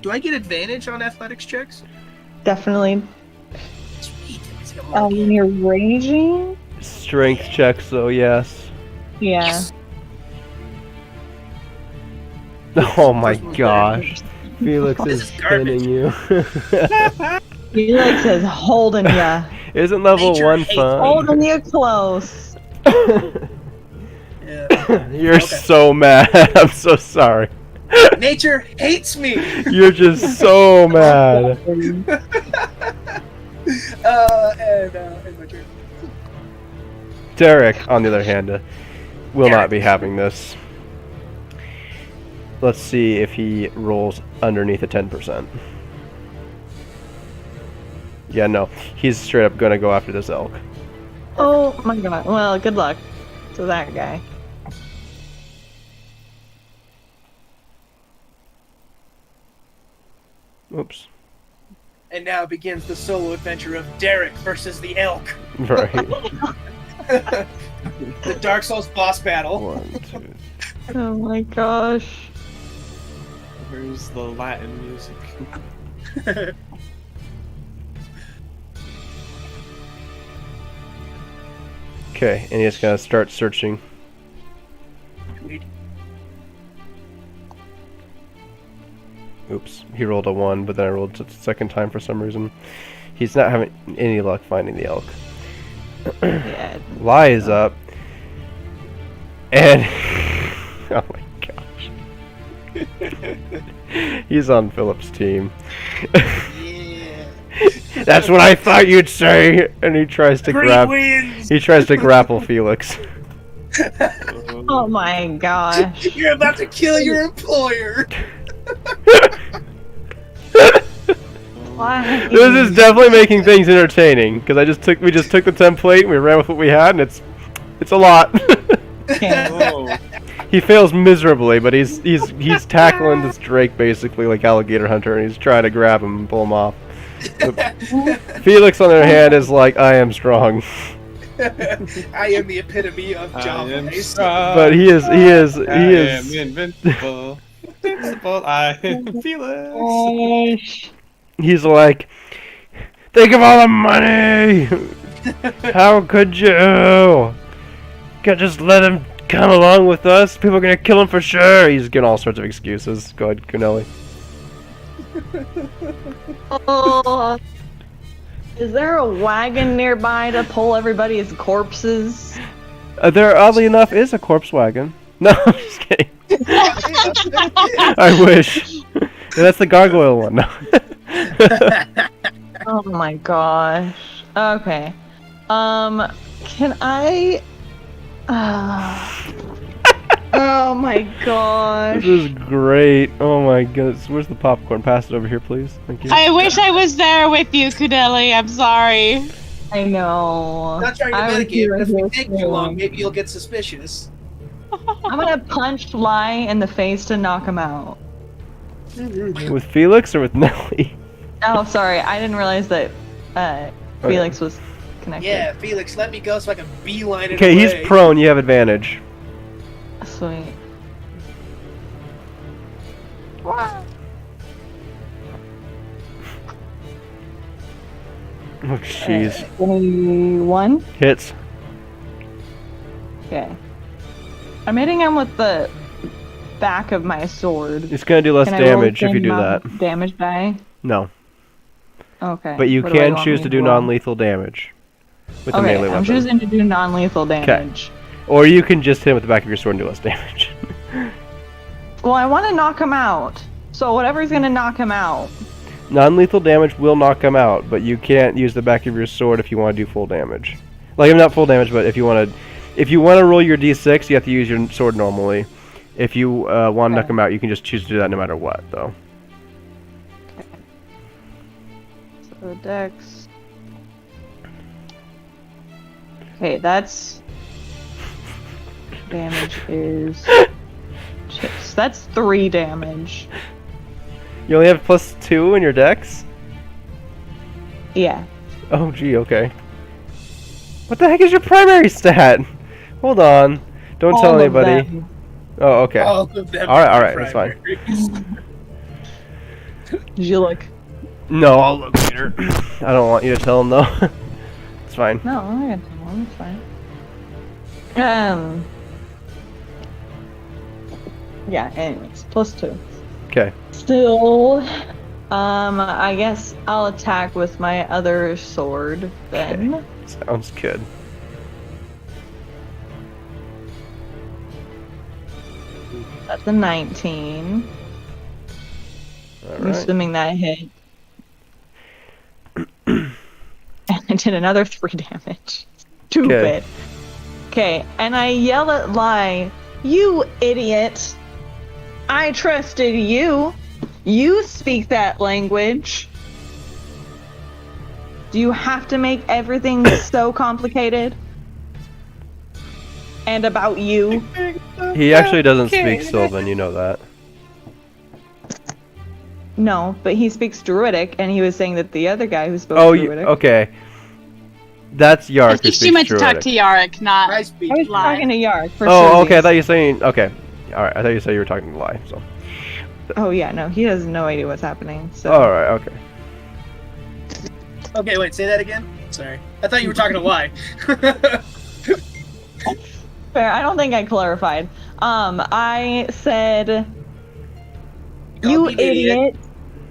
Do I get advantage on athletics checks? Definitely. Sweet. It's gonna work. When you're raging? Strength check, so yes. Yeah. Yes. Oh my First one's gosh. Felix This is is garbage. pinning you. Felix is holding ya. Isn't level Nature 1 hates fun? Holding you close. Yeah. You're Okay. so mad. I'm so sorry. Nature hates me. You're just so mad. And my turn. Derek, on the other hand, will not be having this. Let's see if he rolls underneath a 10%. Yeah, no. He's straight up gonna go after this elk. Oh my god. Well, good luck to that guy. Oops. And now begins the solo adventure of Derek versus the elk. Right. The Dark Souls boss battle. 1, 2. Oh my gosh. Where's the Latin music? Okay, and he's gonna start searching. Oops, he rolled a 1, but then I rolled it the second time for some reason. He's not having any luck finding the elk. Yeah. Lie is up. And oh my gosh. He's on Philip's team. Yeah. That's what I thought you'd say. And he tries to wins. He tries to grapple Felix. Oh my gosh. You're about to kill your employer. Why? This is definitely making things entertaining because we just took the template and we ran with what we had, and it's a lot. Oh. He fails miserably, but he's tackling this Drake basically like alligator hunter, and he's trying to grab him and pull him off. Felix, on the other hand, is like, I am strong. I am the epitome of job. But he is I am invincible. Invincible. I am Felix. Gosh. He's like, think of all the money. How could you? Can't just let him come along with us. People are gonna kill him for sure. He's getting all sorts of excuses. Go ahead, Kuneli. Oh. Is there a wagon nearby to pull everybody's corpses? There, oddly enough, is a corpse wagon. No, I'm just kidding. I wish. Yeah, that's the gargoyle one. No. Oh my gosh. Okay. Can I... Oh my gosh. This is great. Oh my goodness. Where's the popcorn? Pass it over here, please. Thank you. I wish I was there with you, Kudelli. I'm sorry. I know. Not trying to metagame, but if we take too long, maybe you'll get suspicious. I'm gonna punch Fly in the face to knock him out. With Felix or with Nelly? Oh, sorry. I didn't realize that Felix was connected. Yeah, Felix, let me go so I can beeline it Okay, away. he's prone. You have advantage. Sweet. Oh, jeez. 21? Hits. Okay. I'm hitting him with the back of my sword. It's gonna do less Can I roll damage the if you same do amount that. of damage die? No. Okay. But you What do I can want choose me to do roll? non-lethal damage. With the Okay, melee I'm weapon. choosing to do non-lethal damage. Or you can just hit him with the back of your sword and do less damage. Well, I want to knock him out. So whatever's gonna knock him out. Non-lethal damage will knock him out, but you can't use the back of your sword if you want to do full damage. Like, not full damage, but if you want to roll your d6, you have to use your sword normally. If you want to knock him out, you can just choose to do that no matter what, though. So Dex. Okay, that's damage is 6. That's 3 damage. You only have +2 in your dex? Yeah. Oh, gee, okay. What the heck is your primary stat? Hold on. Don't All tell of anybody. them. Oh, okay. All of them Alright, that's fine. Did you look? No, I'll look later. I don't want you to tell him, though. It's fine. No, I got someone. It's fine. Yeah. Anyways, +2. Okay. Still, I guess I'll attack with my other sword then. Sounds good. That's a 19. All I'm right. assuming that hit. And I did another 3 damage. Stupid. Okay, and I yell at Lai, "You idiot! I trusted you. You speak that language. Do you have to make everything so complicated? And about you?" He actually doesn't speak Sylvan, you know that. No, but he speaks Druidic, and he was saying that the other guy who spoke Oh, Druidic. okay. That's I Yark who think speaks she meant to talk Druidic. to Yarrick, not I speak. I was Lai. talking to Yark for Oh, okay. I sure. thought you were saying. Okay. All right. I thought you said you were talking to Lai. So. Oh yeah, no, he has no idea what's happening. So. All right. Okay. Okay, wait, say that again? Sorry. I thought you were talking to Lie. Fair. I don't think I clarified. I said, "You Called me idiot!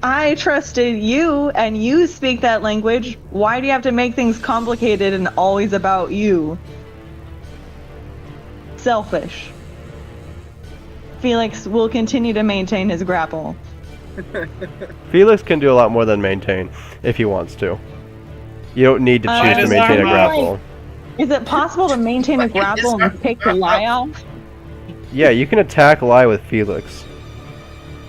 I trusted you, and you speak that language. Why do you have to make things complicated and always about you? Selfish." Felix will continue to maintain his grapple. Felix can do a lot more than maintain if he wants to. You don't need to choose to does maintain a Arma- grapple. Is it possible to maintain a grapple and pick the lie off? Yeah, you can attack Lai with Felix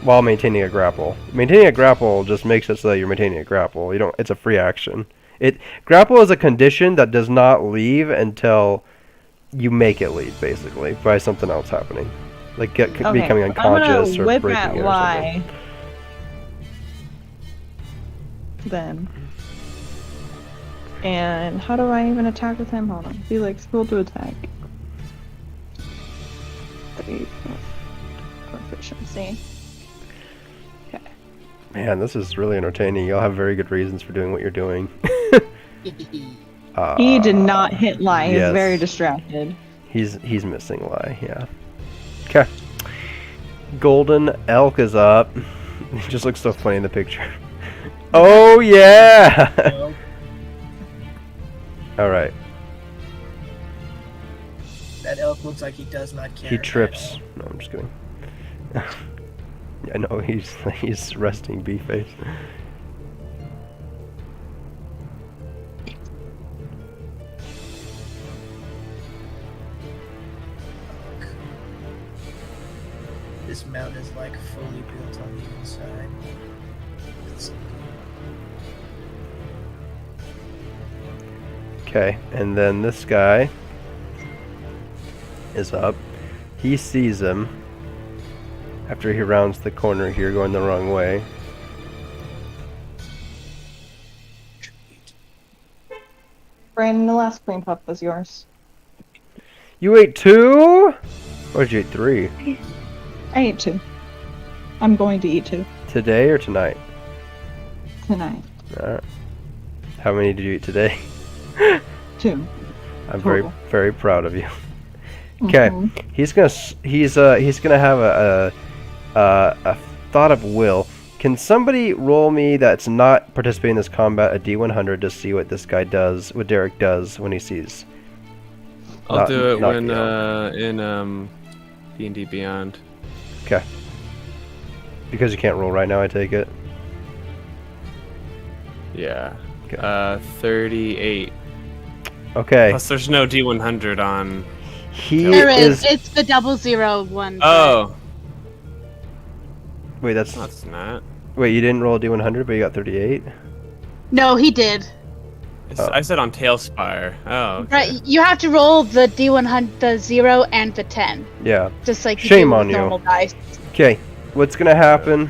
while maintaining a grapple. Maintaining a grapple just makes it so that you're maintaining a grapple. You don't. It's a free action. Grapple is a condition that does not leave until you make it leave, basically, by something else happening, like becoming unconscious I'm gonna or whip breaking at it or lie. something. Then. And how do I even attack with him? Hold on. Felix, roll to attack. 3 proficiency. Okay. Man, this is really entertaining. Y'all have very good reasons for doing what you're doing. He did not hit lie. He's yes. very distracted. He's missing Lie, yeah. Okay. Golden Elk is up. He just looks so funny in the picture. Oh yeah! Alright. That elk looks like he does not care. He trips. No, I'm just kidding. Yeah, no, he's resting B-face. This mountain is like fully built on the inside. It's- Okay, and then this guy is up. He sees him after he rounds the corner here, going the wrong way. Brandon, the last cream puff was yours. You ate 2? Or did you eat 3? I ate 2. I'm going to eat 2 Today or tonight? tonight. Alright. How many did you eat today? 2. I'm Total. very proud of you. Okay, Mhm. he's gonna have a thought of will. Can somebody roll me that's not participating in this combat a D100 to see what this guy does, what Derek does when he sees? I'll Not- do it not when Gale. in D&D Beyond. Okay. Because you can't roll right now, I take it. Yeah. Okay. 38. Okay. Plus, there's no D100 on. He There is. is. It's the 001. Oh, Wait, that's. that's not. Wait, you didn't roll a D100, but you got 38. No, he did. Oh. I said on Talespire. Oh. Okay. Right, you have to roll the D100, the 0 and the 10. Yeah. Just like you Shame do on with you. normal dice. Okay. What's gonna happen?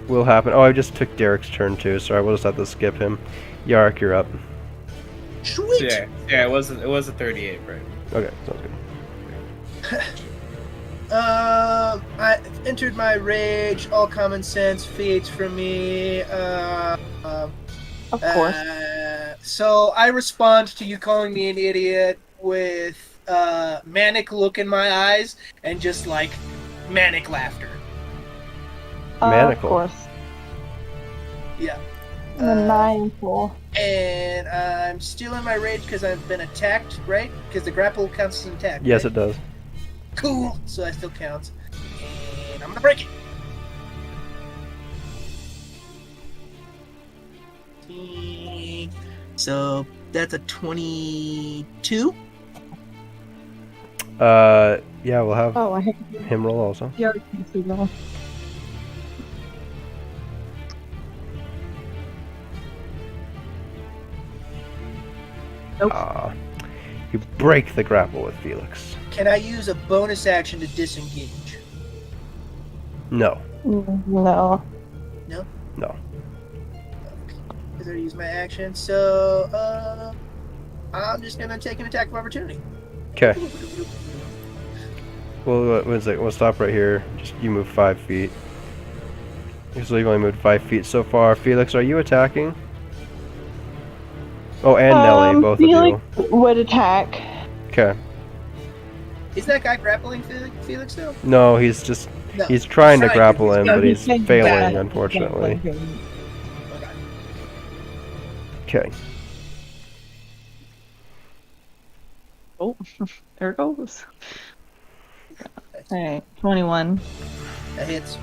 Will happen. Oh, I just took Derek's turn too. Sorry, we'll just have to skip him. Yark, you're up. Sweet. Yeah, it was a 38, right? Okay, sounds good. I entered my rage. All common sense fades from me. Of course. So I respond to you calling me an idiot with manic look in my eyes and just like manic laughter. Of Manacle. course. Yeah. Maniacal. And I'm still in my rage because I've been attacked, right? Because the grapple counts as an attack. Yes, right? it does. Cool. So that still counts. And I'm gonna break it. So that's a 22. Yeah, we'll have Oh, I hate him roll also. you already can see roll. Nope. You break the grapple with Felix. Can I use a bonus action to disengage? No. No. No. No. Because I use my action, so I'm just gonna take an attack of opportunity. Okay. Well, we'll stop right here. Just you move 5 feet. So you've only moved 5 feet so far. Felix, are you attacking? Oh, and Nelly, both Felix of you. would attack. Okay. Is that guy grappling Felix still? No, he's just No. he's trying to Trying grapple to- him, yeah, but he's getting failing, bad. unfortunately. Okay. Okay. Oh, there it goes. Alright, 21. That hits.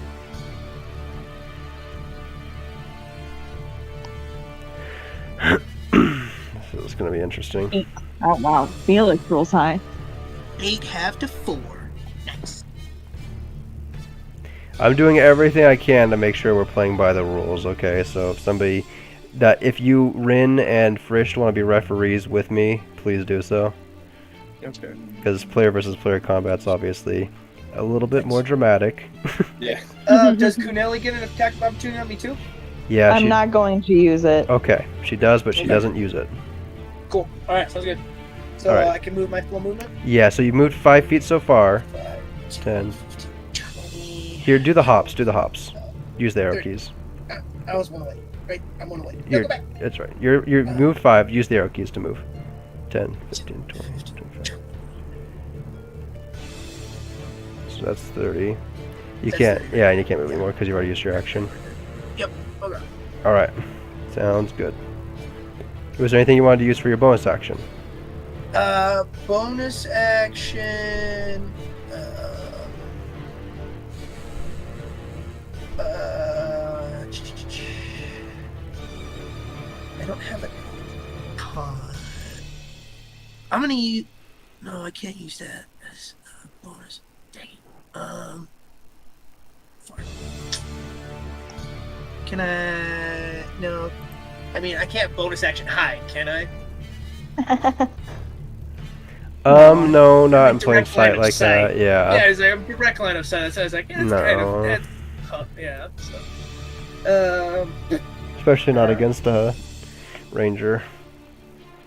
This is going to be interesting. Oh wow, Felix rolls high. 8 half to 4. Nice. I'm doing everything I can to make sure we're playing by the rules, okay? So if you, Rin, and Frisch want to be referees with me, please do so. Okay. Because player versus player combat's obviously a little bit more dramatic. Yeah. Does Kuneli get an attack of opportunity on me too? Yeah, I'm not going to use it. Okay, she does, but she Okay. doesn't use it. Cool. Alright, sounds good. So Alright. I can move my full movement? Yeah, so you moved 5 feet so far. 5, 10. 15, 20. Here, do the hops, Use the arrow 30. keys. I was 1 away. Right, I'm 1 away. No, You're, go back. that's right. You're moved 5, use the arrow keys to move. 10, 15, 20, 25. So that's 30. You That's can't, 30. yeah, and you can't move anymore because you've already used your action. Yep. Okay. Alright, sounds good. Was there anything you wanted to use for your bonus action? Bonus action. I don't have a ton. I'm gonna use. No, I can't use that as a bonus. Dang it. Fart. Can I? No. I mean, I can't bonus action hide, can I? No, not in plain direct line sight of like sight. that, yeah. Yeah, it's like a direct line of sight. So I was like, yeah, it's kind No. of. That's, yeah. So, Especially not against a ranger.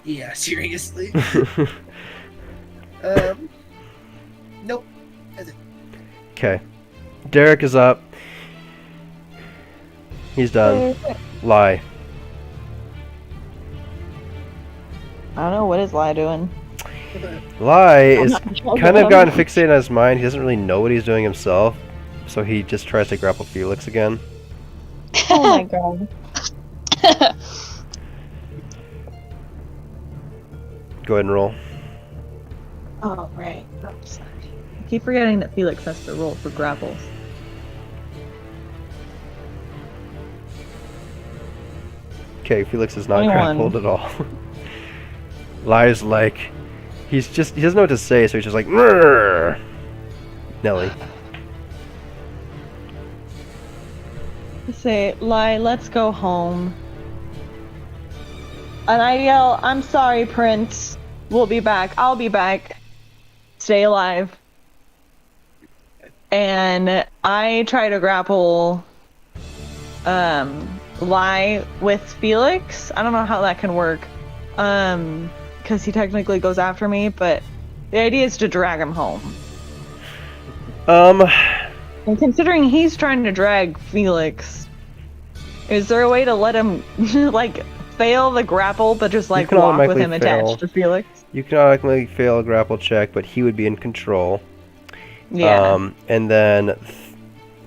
yeah, seriously. Nope. That's it. Okay. Derek is up. He's done. Lie. I don't know, what is Lai doing? Lie I'm is not in charge kind of of him. gotten fixated on his mind. He doesn't really know what he's doing himself. So he just tries to grapple Felix again. Oh my god. Go ahead and roll. Oh, right. I'm sorry. I keep forgetting that Felix has to roll for grapples. Okay, Felix is not 21. grappled at all. Lie's like, he doesn't know what to say, so he's just like, "Rrrr." Nelly. I say, Lai, let's go home. And I yell, I'm sorry, Prince. We'll be back. I'll be back. Stay alive. And I try to grapple Lai with Felix. I don't know how that can work. Because he technically goes after me, but the idea is to drag him home. And considering he's trying to drag Felix, is there a way to let him like fail the grapple but just like can walk with automatically him fail. attached to Felix? You can automatically fail a grapple check, but he would be in control. Yeah. And then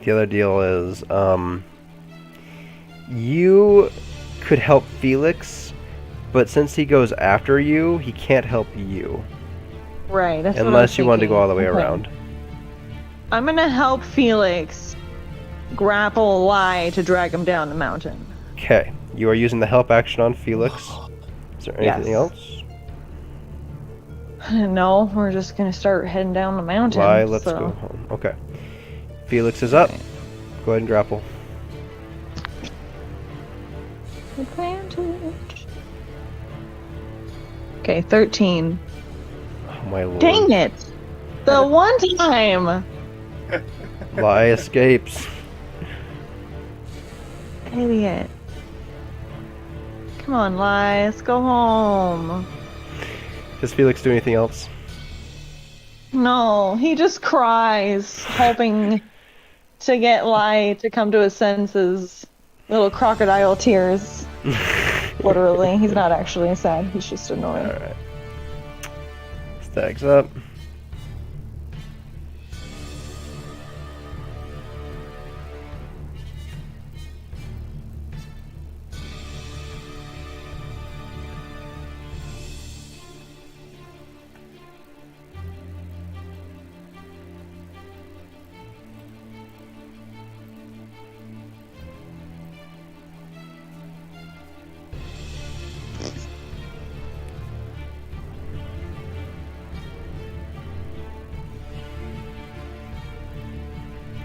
the other deal is, you could help Felix, but since he goes after you, he can't help you. Right. That's what I was Unless you want to thinking. go all the way Okay. around. I'm gonna help Felix grapple Lie to drag him down the mountain. Okay, you are using the help action on Felix. Is there anything Yes. else? No, we're just gonna start heading down the mountain. Lie, let's so. go home. Okay. Felix is up. Go ahead and grapple. Advantage. Okay, 13. Oh my lord. Dang it! The one time! Lie escapes. Idiot. Come on, Lie, let's go home. Does Felix do anything else? No, he just cries, hoping to get Lie to come to his senses. Little crocodile tears. Literally, he's not actually sad, he's just annoyed. Alright. Stacks up.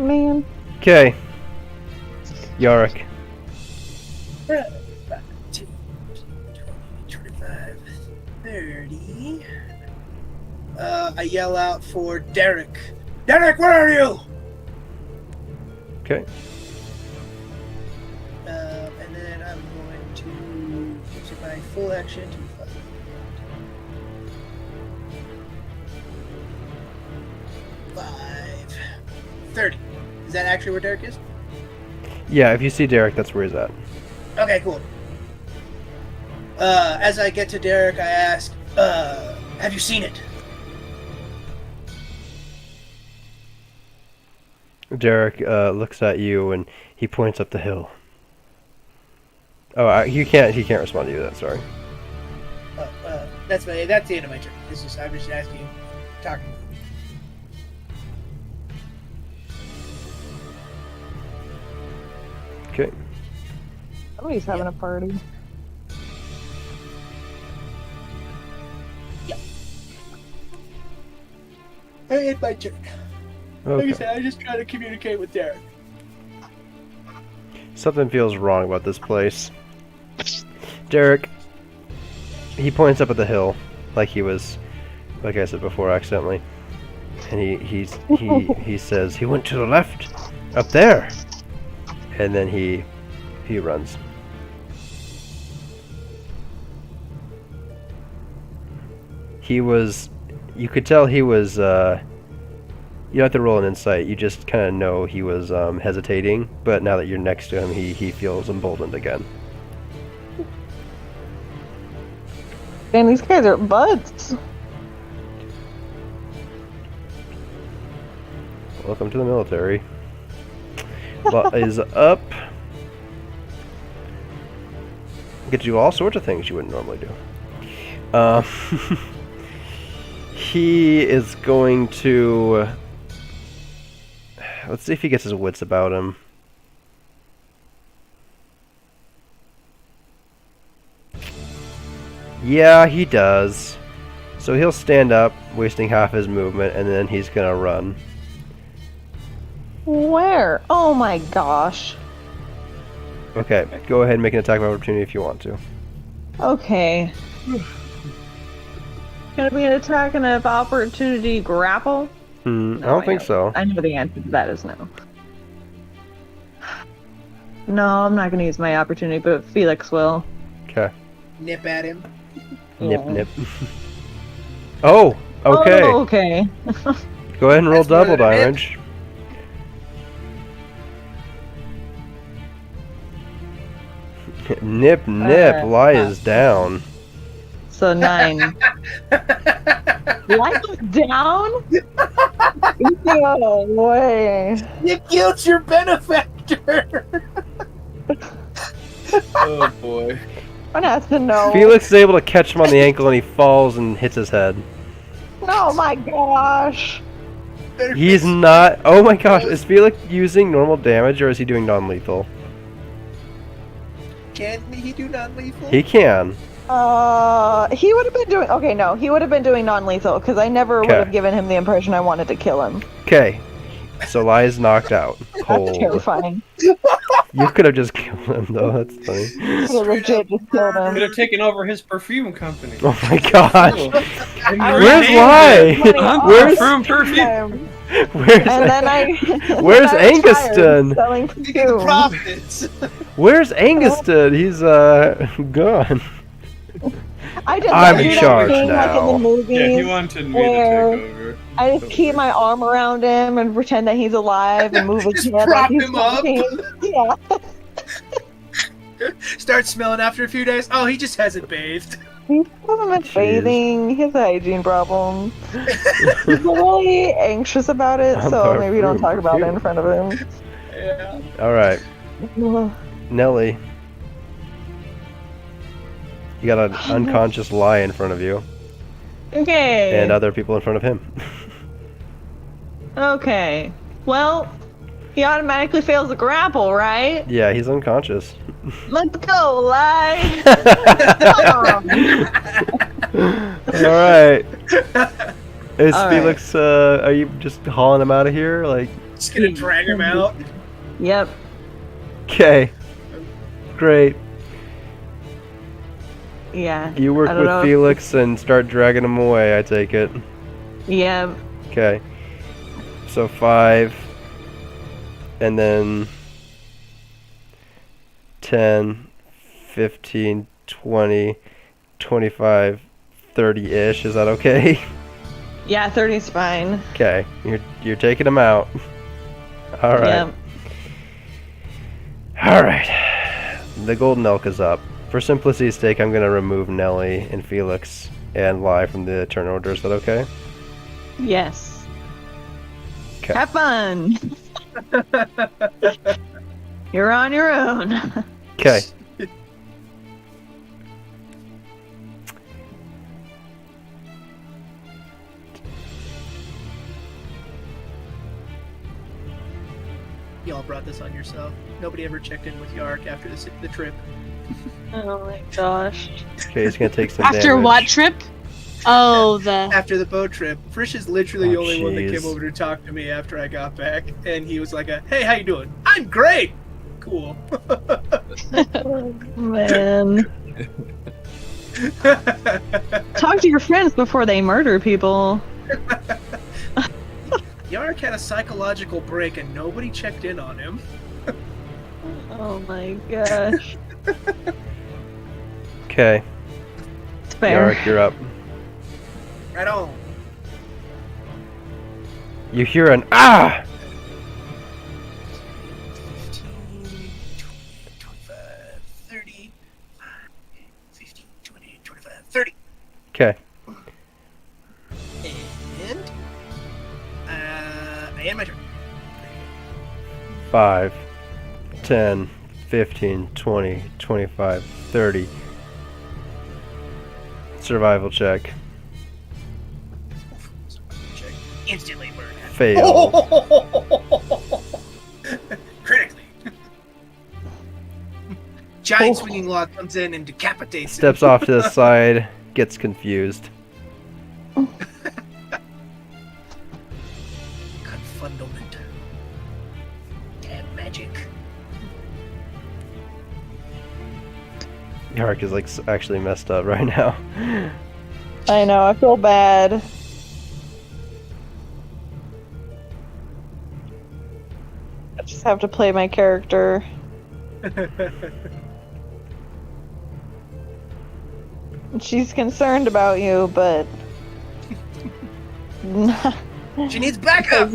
Man. Okay. Yarick. 25, 30. I yell out for Derek. Derek, where are you? Okay. And then I'm going to use my full action to fight. 5, 30. Is that actually where Derek is? Yeah, if you see Derek, that's where he's at. Okay, cool. As I get to Derek, I ask, have you seen it? Derek looks at you and he points up the hill. Oh, he can't respond to you. That's sorry. That's the end of my turn. I'm just asking, talking. Okay. Somebody's having a party. It's my turn. Like I Okay. said, I just try to communicate with Derek. Something feels wrong about this place. Derek, he points up at the hill, like he was, like I said before, accidentally, and he says he went to the left, up there, and then he runs. He was, you could tell he was. You don't have to roll an insight. You just kind of know he was hesitating, but now that you're next to him, he feels emboldened again. Man, these guys are buds. Welcome to the military. Lot is up. You get to do all sorts of things you wouldn't normally do. He is going to... Let's see if he gets his wits about him. Yeah, he does. So he'll stand up, wasting half his movement, and then he's gonna run. Where? Oh my gosh. Okay, go ahead and make an attack of opportunity if you want to. Okay. Gonna be an attack and of opportunity grapple? I No, don't think so. I know the answer to that is no. No, I'm not gonna use my opportunity, but Felix will. Okay. Nip at him. Nip, Yeah. nip. Oh, okay. Oh, okay. Go ahead and roll That's more double than a nip. damage. Nip, nip. Lie is down. So 9. Life is down? No way. You killed your benefactor! Oh boy. One has to know. Felix is able to catch him on the ankle and he falls and hits his head. Oh my gosh. Better He's fix- not. Oh my gosh, is Felix using normal damage or is he doing non-lethal? Can he do non-lethal? He can. He would have been doing. Okay, no, he would have been doing non-lethal because I never would Okay. have given him the impression I wanted to kill him. Okay. So Lai is knocked out. That's Cold. terrifying. You could have just killed him though. That's funny. Could have legit just killed Could him. have taken over his perfume company. Oh my gosh. And Where's renamed it. Lai? I'm Where's from perfume. Where's And then I. Where's then I retired Anguston? Selling To get the perfume. profits. Where's Anguston? He's gone. I did I'm that in do that charge thing like in now. the movies. Yeah, he wanted me where to take over. I just keep my arm around him and pretend that he's alive and move his Just head like prop he's him up. talking. Yeah. Start smelling after a few days. Oh, he just hasn't bathed. He hasn't been Jeez. bathing. He has a hygiene problem. He's really anxious about it, I'm so maybe don't perfume, talk about it perfume. in front of him. Yeah. All right, Nelly. You got an unconscious Lai in front of you, Okay. and other people in front of him. Okay. Well, he automatically fails the grapple, right? Yeah, he's unconscious. Let's go, Lai. All right. Is All right. Felix? Are you just hauling him out of here? Like, Just gonna drag him out. Yep. okay, great. Yeah. You work I don't with know. Felix and start dragging him away. I take it. Yeah. Okay. So 5, and then 10, 15, 20, 25, 30-ish. Is that okay? Yeah, 30's fine. Okay. You're taking him out. All right. Yep. All right. The golden elk is up. For simplicity's sake, I'm gonna remove Nelly and Felix and Lai from the turn order. Is that okay? Yes. 'Kay. Have fun. You're on your own. Okay. Y'all brought this on yourself. Nobody ever checked in with Yark after the trip. Oh my gosh. Okay, he's gonna take some After damage. what trip? Oh, the. After the boat trip, Frisch is literally the Oh, only one that jeez. came over to talk to me after I got back, and he was like, "Hey, how you doing? I'm great. Cool." Man. Talk to your friends before they murder people. Yark had a psychological break, and nobody checked in on him. Oh my gosh. Okay. It's fair. Yarrick, you're up. Right on. You hear an ah! 15, 20, 25, 30, 15, 20, 25, 30. Okay. And I end my turn. 5, 10, 15, 20, 25, 30. Survival check. Check. Instantly burn. Fail. Critically. Giant swinging log comes in and decapitates him. Steps off to the side, gets confused. Confundament. Damn magic. Yarrick is like actually messed up right now. I know, I feel bad. I just have to play my character. She's concerned about you, but She needs backup.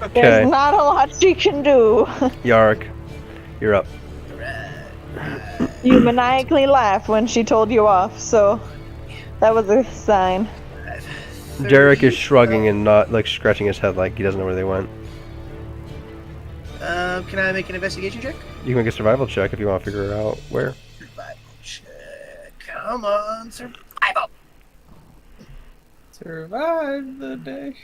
Okay. there's not a lot she can do. Yarrick, you're up. You maniacally laughed when she told you off, so that was a sign. Jarek is shrugging and not like scratching his head like he doesn't know where they went. Can I make an investigation check? You can make a survival check if you want to figure out where. Survival check. Come on, survival. Survive the day.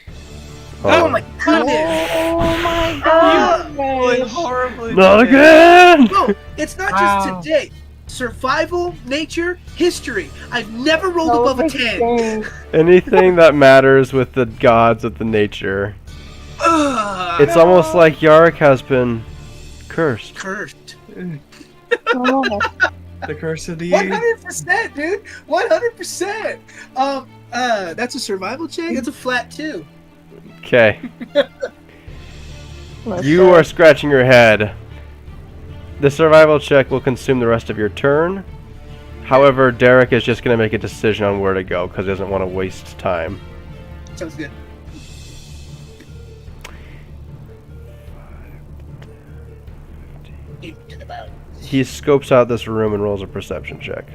Oh my goodness! Oh my god! horribly. Not again! No, it's not just today. Survival, nature, history. I've never rolled above a 10. Anything that matters with the gods of the nature. Ugh, It's almost like Yarrick has been cursed. cursed. Oh. The curse of the 100%, dude. 100%. That's a survival check. It's a flat 2. Okay. Let's You go. are scratching your head. The survival check will consume the rest of your turn. However, Derek is just going to make a decision on where to go because he doesn't want to waste time. Sounds good. He scopes out this room and rolls a perception check.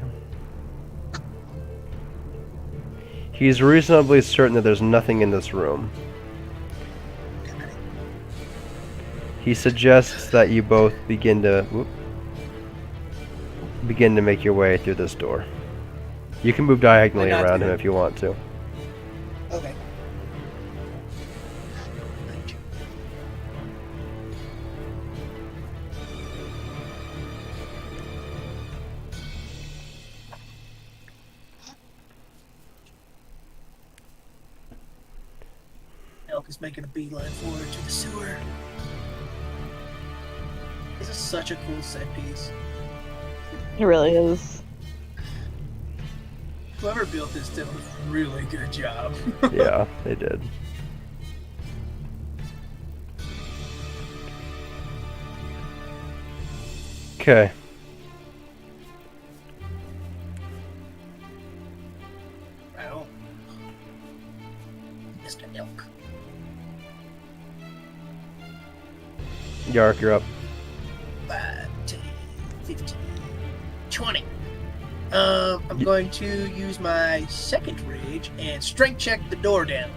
He's reasonably certain that there's nothing in this room. He suggests that you both begin to make your way through this door. You can move diagonally Why not? around him if you want to. Okay. Elk is making a beeline forward to the sewer. This is such a cool set piece. It really is. Whoever built this did a really good job. Yeah, they did. Okay. Well, Mr. Elk. Yark, you're up. 5, 10, 15, 20. I'm going to use my second rage and strength check the door down.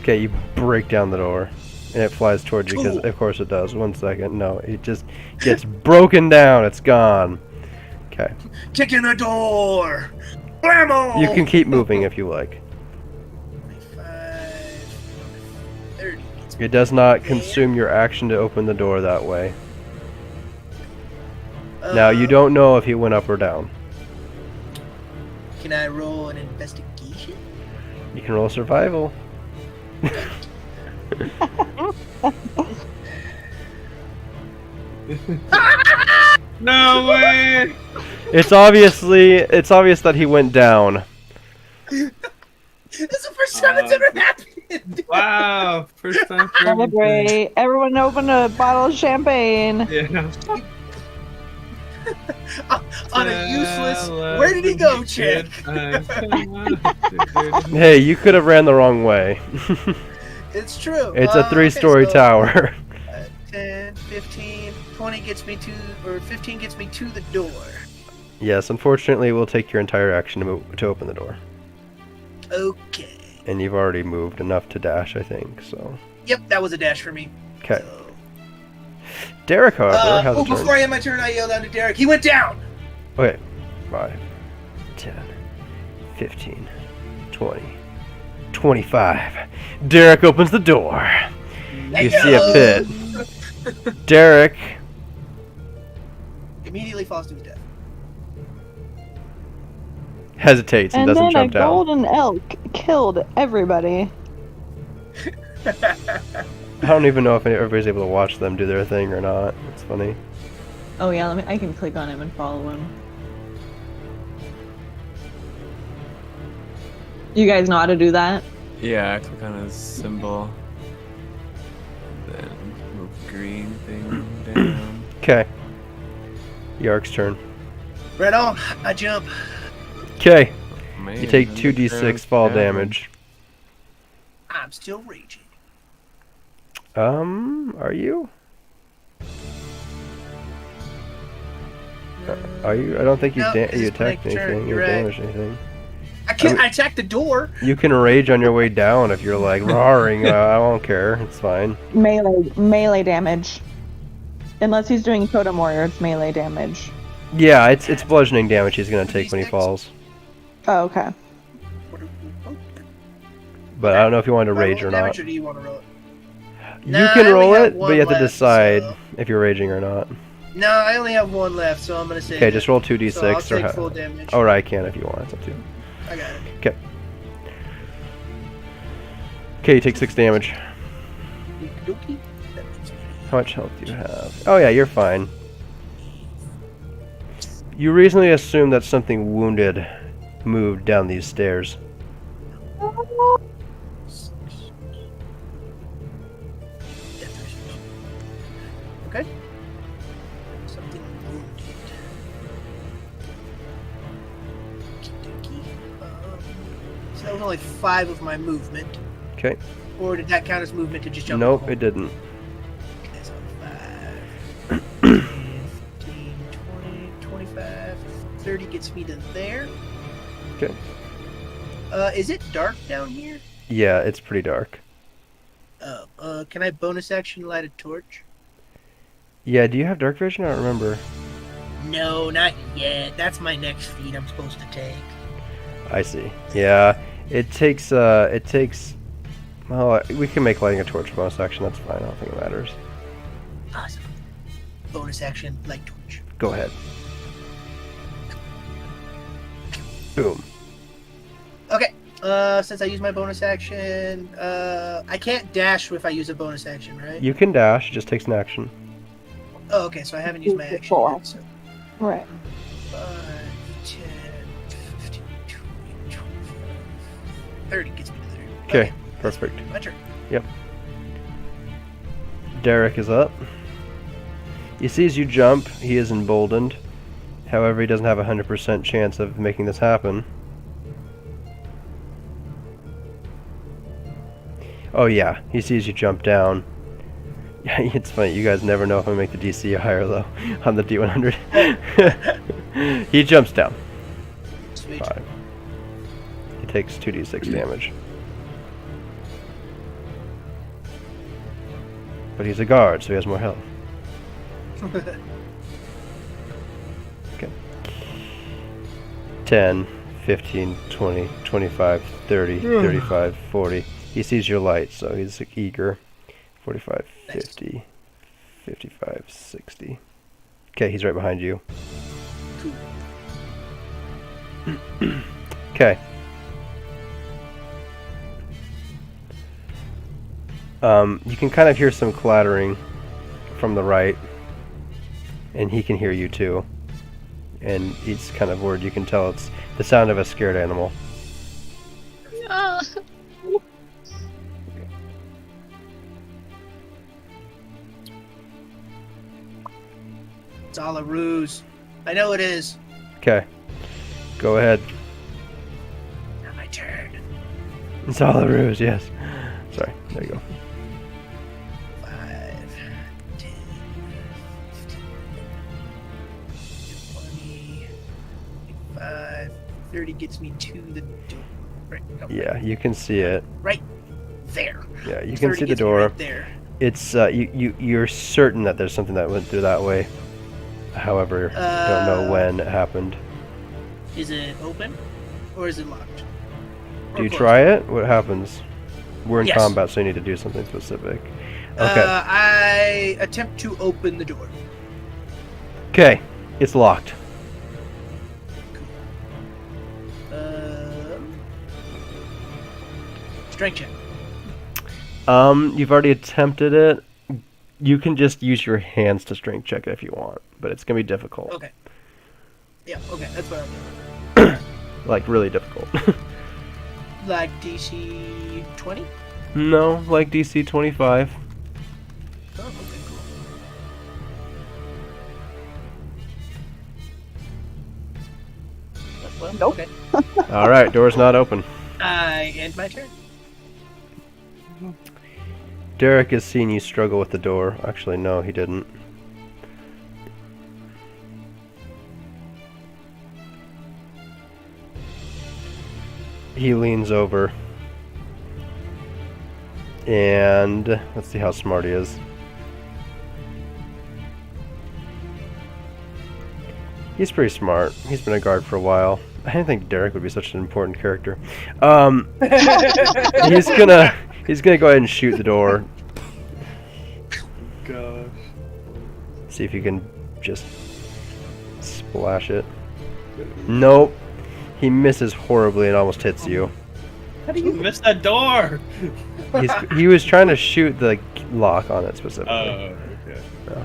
Okay, you break down the door. And it flies towards you, because Cool. of course it does. 1 second. No, it just gets broken down. It's gone. Okay. Kicking the door! Blammo! You can keep moving if you like. 25, 30. It does not consume your action to open the door that way. Now, you don't know if he went up or down. Can I roll an investigation? You can roll survival. No way! It's obvious that he went down. This is the first time it's ever happened! Wow! First time for everything. Celebrate. Everyone open a bottle of champagne. Yeah. On a useless, where did he go, check? Hey, you could have ran the wrong way. It's true. It's a 3-story okay, so, tower. 10, 15, 20 gets me to, or 15 gets me to the door. Yes, unfortunately, it will take your entire action to open the door. Okay. And you've already moved enough to dash, I think, so... Yep, that was a dash for me. Okay. So. Derek, however, has a turn. Before I end my turn, I yelled out to Derek. He went down! Okay. 5, 10, 15, 20, 25. Derek opens the door. You see a pit. Derek Immediately falls to his death. hesitates and And doesn't then a jump down. golden elk killed everybody. I don't even know if everybody's able to watch them do their thing or not. It's funny. Oh yeah, I can click on him and follow him. You guys know how to do that? Yeah, click on his symbol. Then move green thing down. Okay. Yark's turn. Right on. I jump. Okay. Man, You take then 2d6 goes fall down. damage. I'm still raging. Are you? Are you? I don't think you No, this you is attacked my turn, anything. You you're right. damaged anything. I can't. I attacked the door. You can rage on your way down if you're like roaring. I won't care. It's fine. Melee damage. Unless he's doing totem warrior, it's melee damage. Yeah, it's bludgeoning damage he's gonna take when he falls. Oh, okay. But I don't know if you want to Do I roll rage or damage, not. Or do you want to roll it? You Nah, can I only roll have it, but one you have to left, decide so- if you're raging or not. No, I only have one left, so I'm gonna say. Okay, that. just roll 2d6 So I'll or take full damage. or I can if you want. It's up to you. I got it. Okay. Okay, you take 6 damage. Okey-dokey. That makes me- How much health do you have? Oh yeah, you're fine. You reasonably assume that something wounded moved down these stairs. Okay. Something wounded. Okey-dokey. So that was only 5 of my movement. Okay. Or did that count as movement to just jump? Nope, in the it didn't. hole? Okay, so 5, 15, 20, 25, 30 gets me to there. Okay. Is it dark down here? Yeah, it's pretty dark. Can I bonus action light a torch? Yeah, do you have dark vision? I don't remember. No, not yet. That's my next feat I'm supposed to take. I see. Yeah, it takes. Well, we can make lighting a torch a bonus action. That's fine. I don't think it matters. Awesome. Bonus action light torch. Go ahead. Boom. Okay. Since I use my bonus action, I can't dash if I use a bonus action, right? You can dash. It just takes an action. Oh, okay. So I haven't used my Use the action full yet. So Right. 5, 10, 15, 20, 25, 30 gets me to there. Okay, perfect. My turn. Yep. Derek is up. He sees you jump. He is emboldened. However, he doesn't have a 100% chance of making this happen. Oh yeah, he sees you jump down. Yeah, it's funny. You guys never know if I make the DC higher or low on the D100. He jumps down. Sweet. 5. He takes 2d6 damage. But he's a guard, so he has more health. Okay. 10, 15, 20, 25, 30, 35, 40. He sees your light, so he's eager. 45, 50, 55, 60. Okay, he's right behind you. Okay. You can kind of hear some clattering from the right, and he can hear you too. And it's kind of weird. You can tell it's the sound of a scared animal. Ah. It's all a ruse. I know it is. Okay, go ahead. Now my turn. It's all a ruse, yes. Sorry, there you go. 5, 10, 15, 20, 25, 30 gets me to the door. Right. No, Yeah, you can see it. Right there. Yeah, you can 30 see the gets me door. Right there. It's you're certain that there's something that went through that way. However, don't know when it happened. Is it open or is it locked? Do you try it? What happens? We're in Yes. combat, so you need to do something specific. Okay. I attempt to open the door. Okay. It's locked. Strength check. You've already attempted it. You can just use your hands to strength check it if you want, but it's gonna be difficult. Okay. Yeah, okay, that's what I'm doing. Like really difficult. Like DC 20? No, like DC 25. Oh, okay, cool. Well, Nope. okay. All right, door's not open. I end my turn. Derek has seen you struggle with the door. Actually, no, he didn't. He leans over. And let's see how smart he is. He's pretty smart. He's been a guard for a while. I didn't think Derek would be such an important character. He's gonna go ahead and shoot the door. gosh. See if you can just splash it. Nope. He misses horribly and almost hits you. How do you miss that door? He was trying to shoot the lock on it specifically. Oh, okay. Yeah.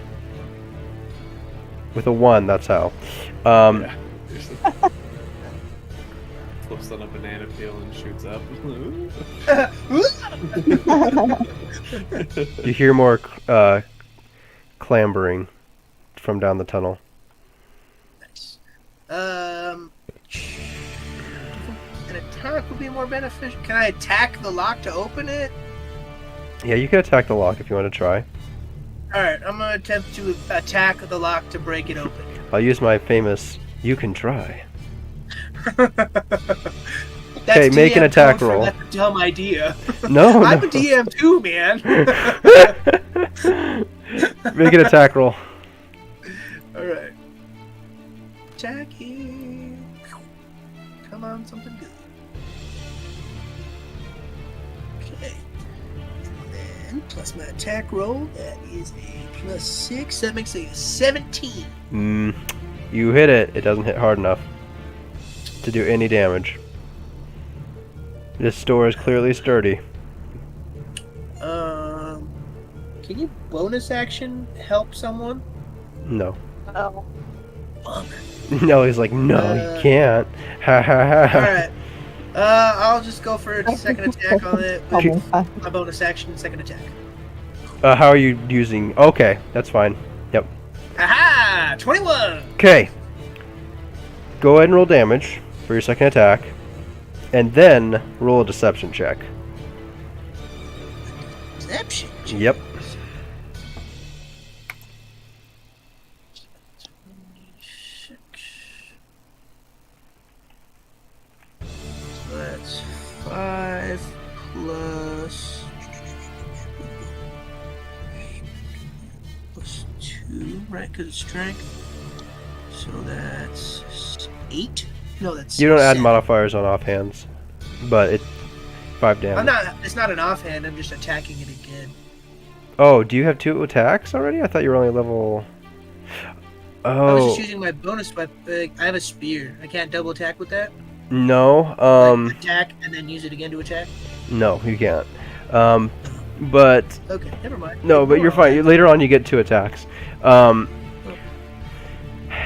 With a 1, that's how. Yeah. Flips on a banana peel and shoots up. You hear more clambering from down the tunnel. Nice. An attack would be more beneficial. Can I attack the lock to open it? Yeah, you can attack the lock if you want to try. Alright, I'm gonna attempt to attack the lock to break it open. I'll use my famous "you can try." That's Okay, make an DM attack code for roll. That's a dumb idea. No, I'm no. a DM too, man. Make an attack roll. Alright. Attacking. Come on, something good. Okay. And then plus my attack roll, that is a +6. That makes it a 17. You hit it. It doesn't hit hard enough to do any damage. This door is clearly sturdy. Can you bonus action help someone? No. Oh. Bummer. No, he's like, no, you can't. Ha ha ha. Alright. I'll just go for a second attack on it with my bonus action, second attack. How are you using? Okay, that's fine. Yep. Aha! 21! Okay. Go ahead and roll damage for your second attack, and then roll a deception check. Deception. Yep. So that's 5 plus 2, right? Because it's strength. So that's 8. No, that's. You don't add 7. modifiers on offhands, but it's 5 damage. I'm not. It's not an offhand. I'm just attacking it again. Oh, do you have 2 attacks already? I thought you were only level. I was Oh just using my bonus weapon. I have a spear. I can't double attack with that. no. Like attack and then use it again to attack. No, you can't. But Okay, never mind. no, but you're fine. Later on, you get 2 attacks.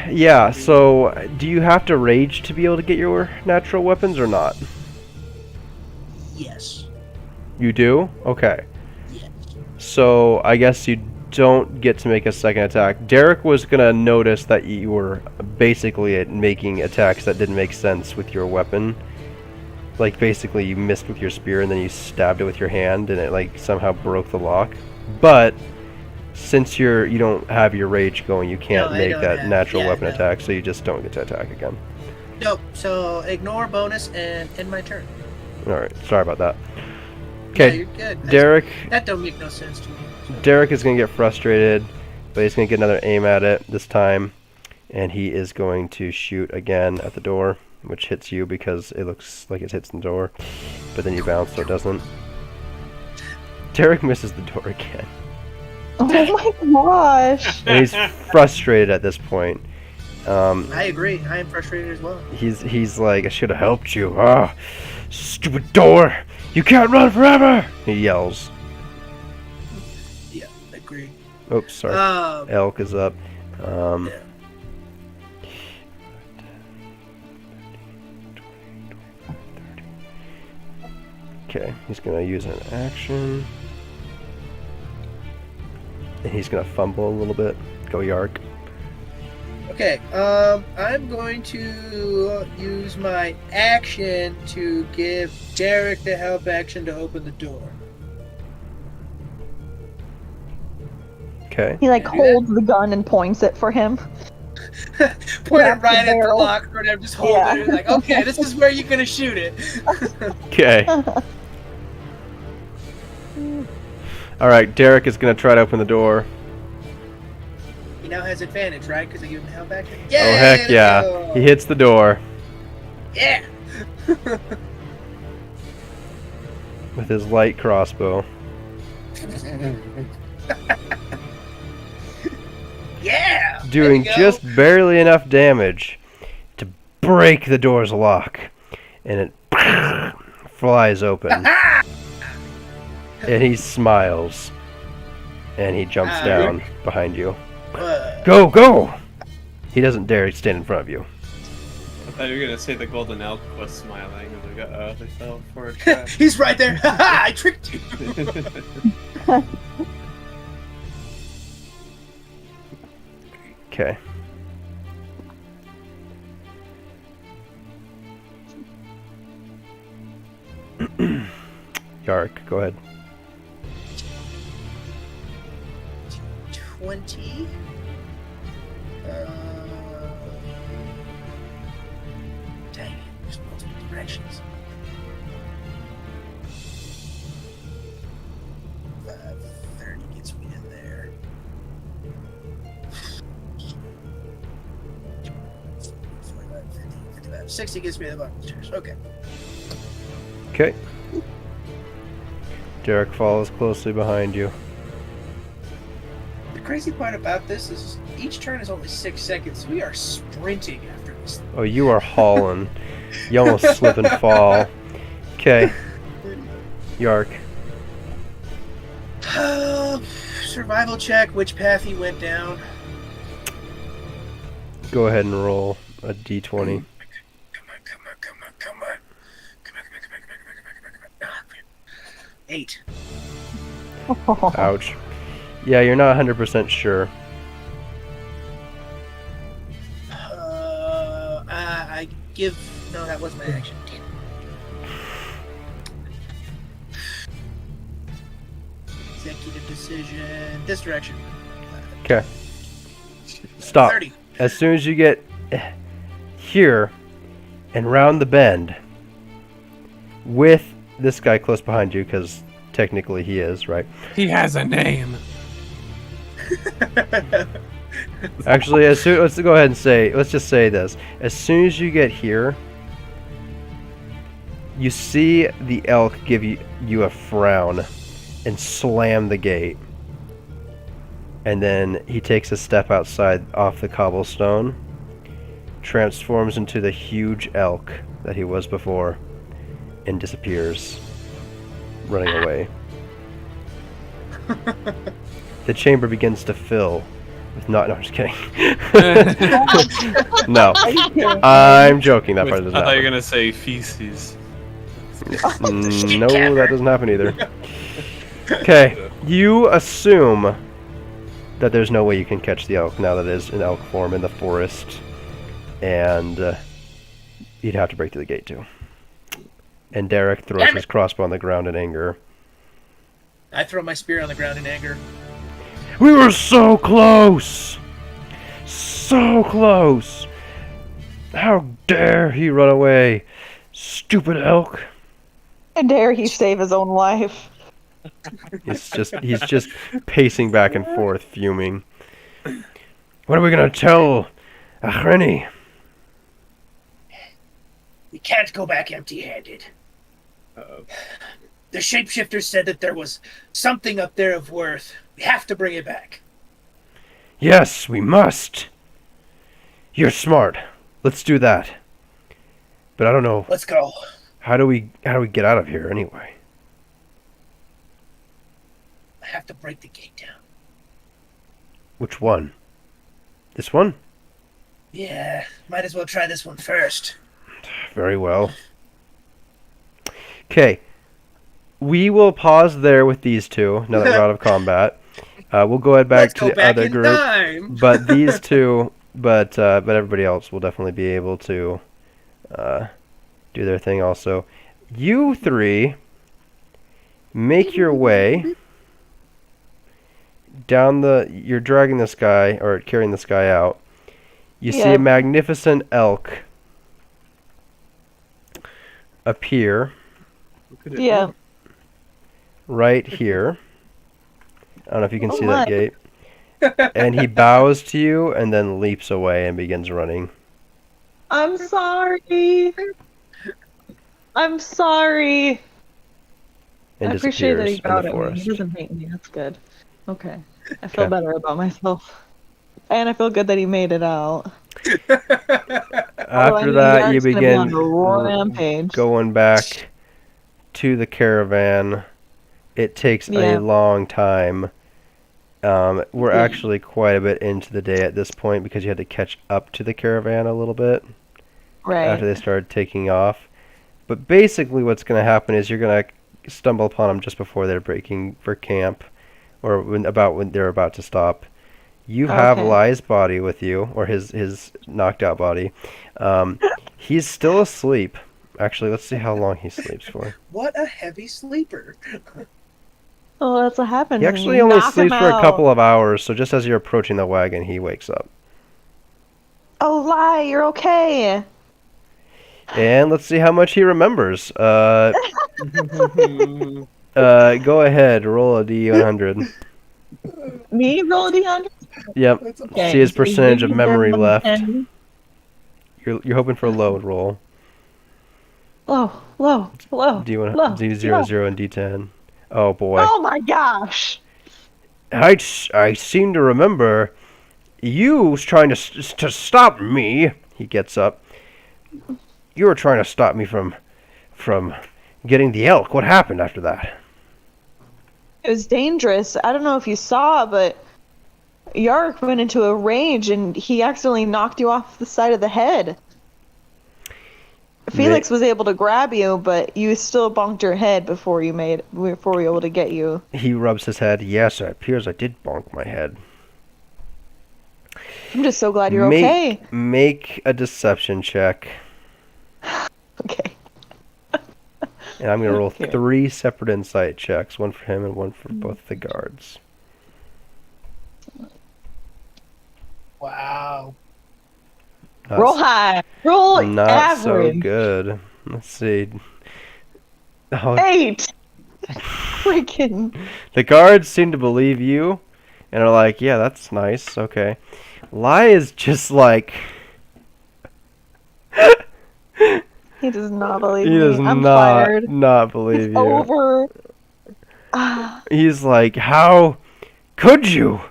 Yeah. So, do you have to rage to be able to get your natural weapons or not? Yes. You do? Okay. Yes. So I guess you don't get to make a second attack. Derek was gonna notice that you were basically making attacks that didn't make sense with your weapon. Like basically you missed with your spear and then you stabbed it with your hand and it like somehow broke the lock. But since you don't have your rage going, you can't No, I make don't that have- natural yeah, weapon no. attack, so you just don't get to attack again. Nope. So ignore bonus and end my turn. Alright, sorry about that. Yeah, Okay, you're good. Derek. That don't make no sense to me. Derek is going to get frustrated, but he's going to get another aim at it this time, and he is going to shoot again at the door, which hits you because it looks like it hits the door, but then you bounce so it doesn't. Derek misses the door again, Oh my gosh. and he's frustrated at this point. I agree. I am frustrated as well. He's like, I should have helped you. Ah, stupid door! You can't run forever! He yells. Yeah, I agree. Oops, sorry. Elk is up. Yeah. Okay, he's gonna use an action. And he's gonna fumble a little bit. Go Yark. Okay, I'm going to use my action to give Derek the help action to open the door. Okay. He like Can I do that? holds the gun and points it for him. Point it Grab the right at the barrel. lock, or I'm just holding Yeah. it. Like, okay, this is where you're gonna shoot it. Okay. Alright, Derek is gonna try to open the door. He now has advantage, right? Because I give him help action. Oh Yeah, heck let's yeah. go. He hits the door Yeah. with his light crossbow. doing There you go. just barely enough damage to break the door's lock, and it flies open. And he smiles, and he jumps down behind you. Go, go! He doesn't dare stand in front of you. I thought you were gonna say the golden elk was smiling. I was like, uh-oh, they fell for a trap. He's right there. I tricked you. Okay. Yark, go ahead. 20. Dang it, there's multiple directions. 30 gets me in there. 45, 50, 55, 60 gets me to the bottom of the stairs. Okay. Okay. Derek follows closely behind you. The crazy part about this is each turn is only 6 seconds. We are sprinting after this thing. Oh, you are hauling. You almost slip and fall. Okay. Yark. Survival check, which path he went down. Go ahead and roll a d20. Come on, come on, come on, come on. Come on, come on, come on, come on, come on, come on, come on. 8. Ouch. Yeah, you're not 100% sure. I give... No, that was my action. Damn. Executive decision. This direction. Okay. Stop. 30. As soon as you get here and round the bend with this guy close behind you, because technically he is, right? He has a name. Actually, let's go ahead and say, let's just say this. As soon as you get here, you see the elk give you a frown and slam the gate. And then he takes a step outside off the cobblestone, transforms into the huge elk that he was before, and disappears, running away. The chamber begins to fill with no, I'm just kidding. No, I'm joking. That part doesn't I thought you were happen. gonna say feces. No, that doesn't happen either. Okay, you assume that there's no way you can catch the elk now that it is in elk form in the forest, and you'd have to break through the gate too. And Derek throws his crossbow on the ground in anger. I throw my spear on the ground in anger. We were so close! So close! How dare he run away? Stupid elk! How dare he save his own life? He's just pacing back and forth, fuming. What are we gonna tell Achreni? We can't go back empty-handed. Uh-oh. The shapeshifter said that there was something up there of worth. We have to bring it back. Yes, we must. You're smart. Let's do that. But I don't know. Let's go. How do we get out of here anyway? I have to break the gate down. Which one? This one? Yeah, might as well try this one first. Very well. Okay. We will pause there with these two, now that we're out of combat. We'll go ahead back Let's to go the back other in group. time. But these two, but everybody else will definitely be able to do their thing also. You three make your way down you're dragging this guy, or carrying this guy out. You see a magnificent elk appear Yeah. right here. I don't know if you can see that gate. And he bows to you and then leaps away and begins running. I'm sorry. I'm sorry. And I appreciate that disappears he in bowed the at me. forest. He doesn't hate me. That's good. Okay. I feel better about myself. And I feel good that he made it out. After that, you Yark's gonna be on begin a rampage. going back to the caravan. It takes a Yeah. long time. We're Yeah. actually quite a bit into the day at this point because you had to catch up to the caravan a little bit Right. after they started taking off. But basically what's going to happen is you're going to stumble upon them just before they're breaking for camp, or when they're about to stop. You have Okay. Lai's body with you, or his knocked out body. He's still asleep. Actually, let's see how long he sleeps for. What a heavy sleeper. Oh, that's what happened. He actually only sleeps for a couple of hours, so just as you're approaching the wagon, he wakes up. Oh, Lai, you're okay. And let's see how much he remembers. Go ahead, roll a d100. Me roll a d100? Yep. Okay, See his so percentage of you memory did left. 10. You're hoping for a low roll. Low. D1 D00 low. and D10. Oh boy. Oh my gosh. I seem to remember you was trying to stop me. He gets up. You were trying to stop me from getting the elk. What happened after that? It was dangerous. I don't know if you saw, but Yark went into a rage and he accidentally knocked you off the side of the head. Felix was able to grab you, but you still bonked your head before we were able to get you. He rubs his head. Yes, it appears I did bonk my head. I'm just so glad you're okay. Make a deception check. Okay. And I'm going to roll 3 separate insight checks. One for him and one for both the guards. Wow. Roll high. Roll not average. so good. Let's see. Oh, 8. Freaking. the guards seem to believe you and are like, yeah, that's nice. Okay. Lai is just like... He does not believe he me. does I'm not fired. believe It's you. over. He's like, how could you?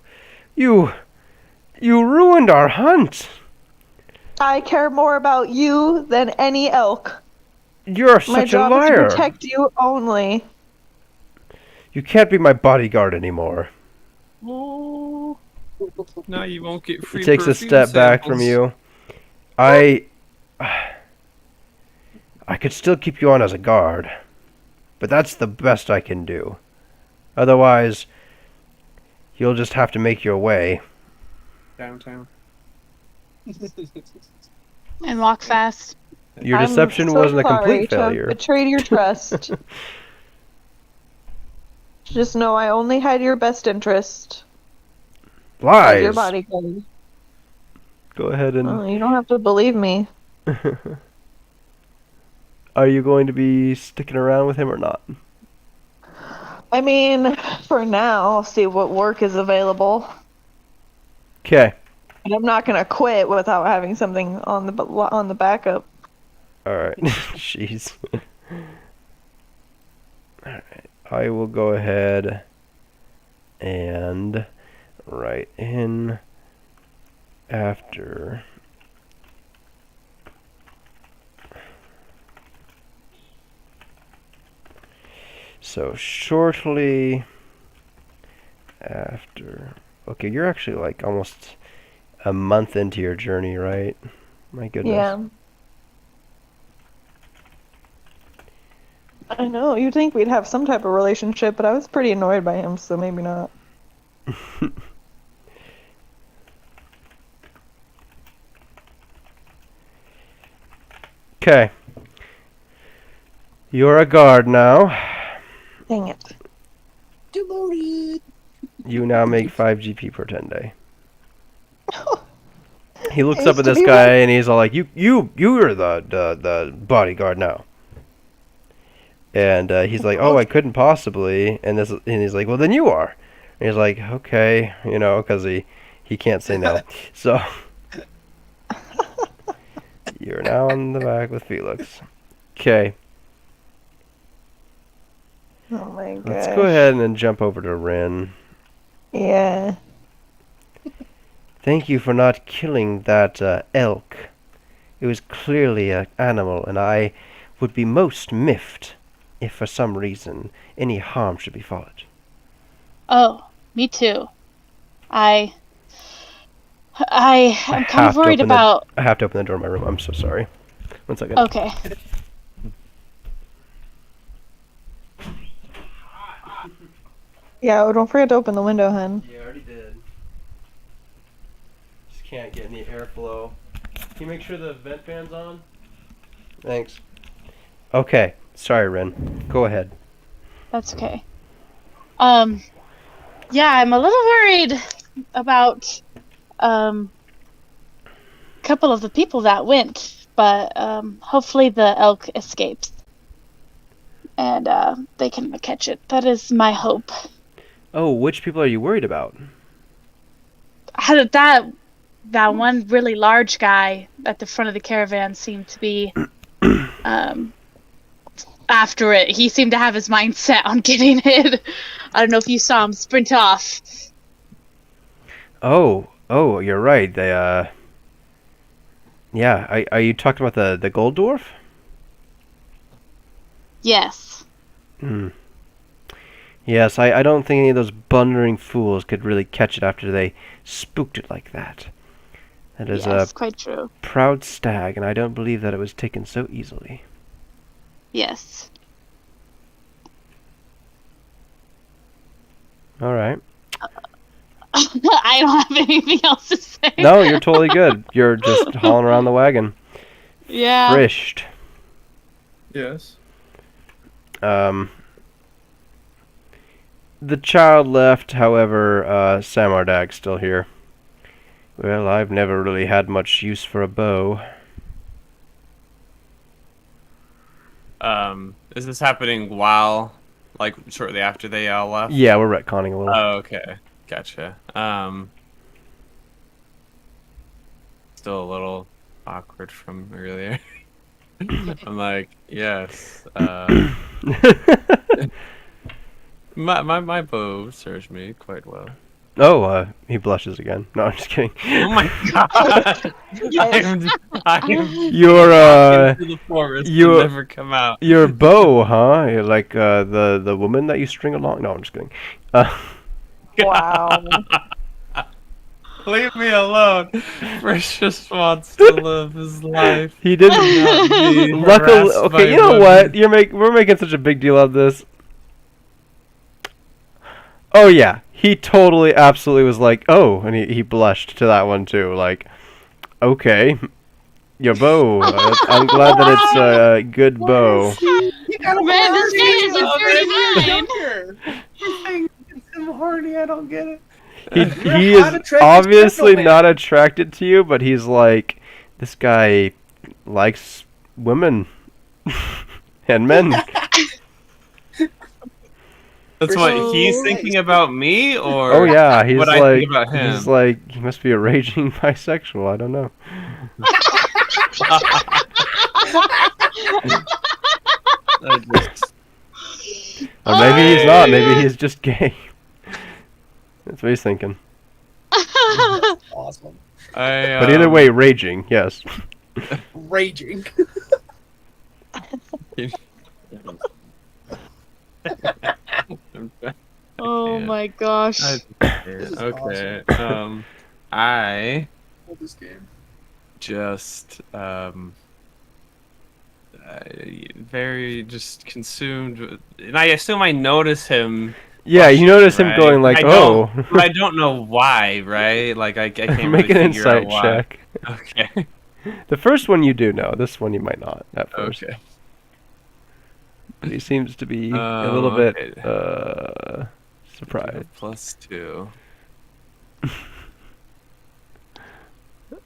You ruined our hunt. I care more about you than any elk. You're My such a job is liar. to protect you only. You can't be my bodyguard anymore. Oh. Now you won't get free He takes a perfume step back from samples. you. I could still keep you on as a guard, but that's the best I can do. Otherwise, you'll just have to make your way. Downtown. And walk fast. Your I'm deception so wasn't a sorry complete to have failure. betrayed your trust. Just know I only had your best interest. As your Lies. bodyguard. Go ahead and... Oh, you don't have to believe me. Are you going to be sticking around with him or not? I mean, for now, I'll see what work is available. Okay. And I'm not gonna quit without having something on the backup. Alright. Jeez. Alright. I will go ahead and write in after... So, shortly after... Okay, you're actually like almost a month into your journey, right? My goodness. Yeah. I know, you'd think we'd have some type of relationship, but I was pretty annoyed by him, so maybe not. Okay. You're a guard now. Dang it. Demoted. You now make 5 GP per 10 day. He looks It up used at to this be guy and he's all like, you're the bodyguard now. And he's like, oh, I couldn't possibly. And he's like, well, then you are. And he's like, okay, because he can't say no. So you're now on the back with Felix. Okay, Oh my god. let's go ahead and then jump over to Rin. Yeah. Thank you for not killing that elk. It was clearly an animal, and I would be most miffed if for some reason any harm should befall it. Oh, me too. I am kind of worried about. I have to open the door of my room. I'm so sorry. 1 second. Okay. Yeah, don't forget to open the window, hun. Yeah, I already did. Just can't get any airflow. Can you make sure the vent fan's on? Thanks. Okay. Sorry, Ren. Go ahead. That's okay. Yeah, I'm a little worried about a couple of the people that went, but hopefully the elk escapes and they can catch it. That is my hope. Oh, which people are you worried about? That one really large guy at the front of the caravan seemed to be after it. He seemed to have his mind set on getting it. I don't know if you saw him sprint off. Oh, you're right. They yeah. Are you talking about the gold dwarf? Yes. Hmm. Yes, I don't think any of those blundering fools could really catch it after they spooked it like that. That is Yes, quite true. proud stag, and I don't believe that it was taken so easily. Yes. All right. I don't have anything else to say. No, you're totally good. You're just hauling around the wagon. Yeah. Frished. Yes. The child left, however, Samardag's still here. Well, I've never really had much use for a bow. Is this happening while, like, shortly after they all left? Yeah, we're retconning a little. Oh, okay. Gotcha. Still a little awkward from earlier. I'm like, yes. My bow serves me quite well. Oh, he blushes again. No, I'm just kidding. Oh my god! I'm Your into the forest your- and never come out. your bow, huh? You're like the woman that you string along. No, I'm just kidding. Wow. Leave me alone. Frisch just wants to live his life. He didn't. Not be Luckily, harassed okay. by You know women. what? We're making such a big deal of this. Oh yeah, he totally, absolutely was like, oh, and he blushed to that one too. Like, okay, your bow. I'm glad that it's a good bow. Man, this guy is a dirty mind. You're saying I'm horny. I don't get it. He You're not is attracted to obviously gentlemen. not attracted to you, but he's like, this guy likes women and men. That's what he's thinking about me, or Oh yeah, he's what I like, think about him. he's like, he must be a raging bisexual. I don't know. I just- Or maybe he's not. Maybe he's just gay. That's what he's thinking. Awesome. But either way, raging. Yes. Raging. Oh Yeah. my gosh. Okay. I This game. just very just consumed, and I assume I notice him. Yeah, you notice him right? going like, I oh. don't- but I don't know why, right? Like I can't Make really an figure out insight why. check. Okay. The first one you do know. This one you might not at first. Okay. But he seems to be a Oh, little bit okay. surprised. +2.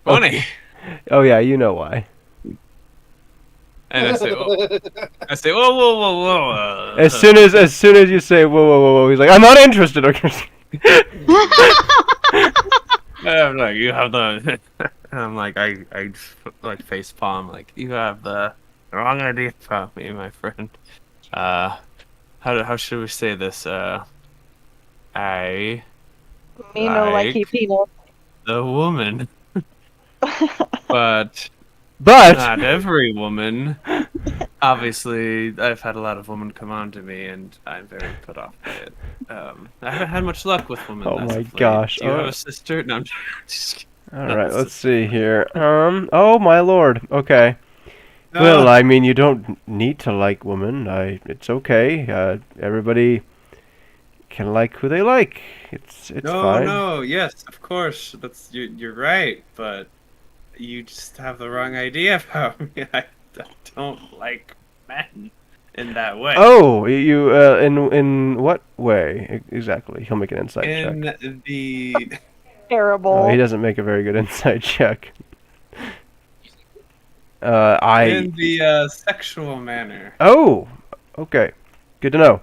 Funny. Oh yeah, you know why. And I say, whoa, whoa, whoa, whoa. As soon as you say whoa whoa whoa whoa, he's like, I'm not interested. Okay. I'm like, you have the. I'm like, I like face palm. Like, you have the wrong idea about me, my friend. How should we say this? I Me no Like- likey peanut. a woman, but But not every woman. Obviously, I've had a lot of women come on to me, and I'm very put off by it. I haven't had much luck with women. Oh as my of late. gosh. Do you have Oh. a sister? No, I'm just kidding. all right, let's see here. Oh my lord. Okay. Well, No. I mean, you don't need to like women. It's okay. Everybody can like who they like. It's No, fine. no, yes, of course. You're right, but you just have the wrong idea about me. I don't like men in that way. Oh, you in what way exactly? He'll make an insight check. In the Terrible. Oh, he doesn't make a very good insight check. in the sexual manner. Oh, okay. Good to know.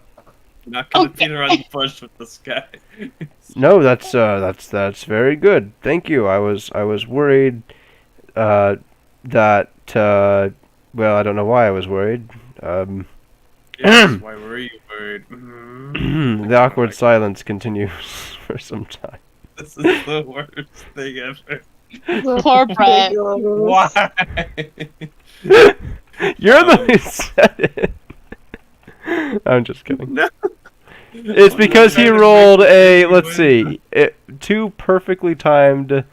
I'm not gonna Okay. beat around the bush with this guy. No, that's very good. Thank you. I was worried that well, I don't know why I was worried. Yes, why were you worried? Mhm. The awkward silence continues for some time. This is the worst thing ever. Poor Brett. Why? You're the one who said it. I'm just kidding. No. It's because he rolled a, let's see, two perfectly timed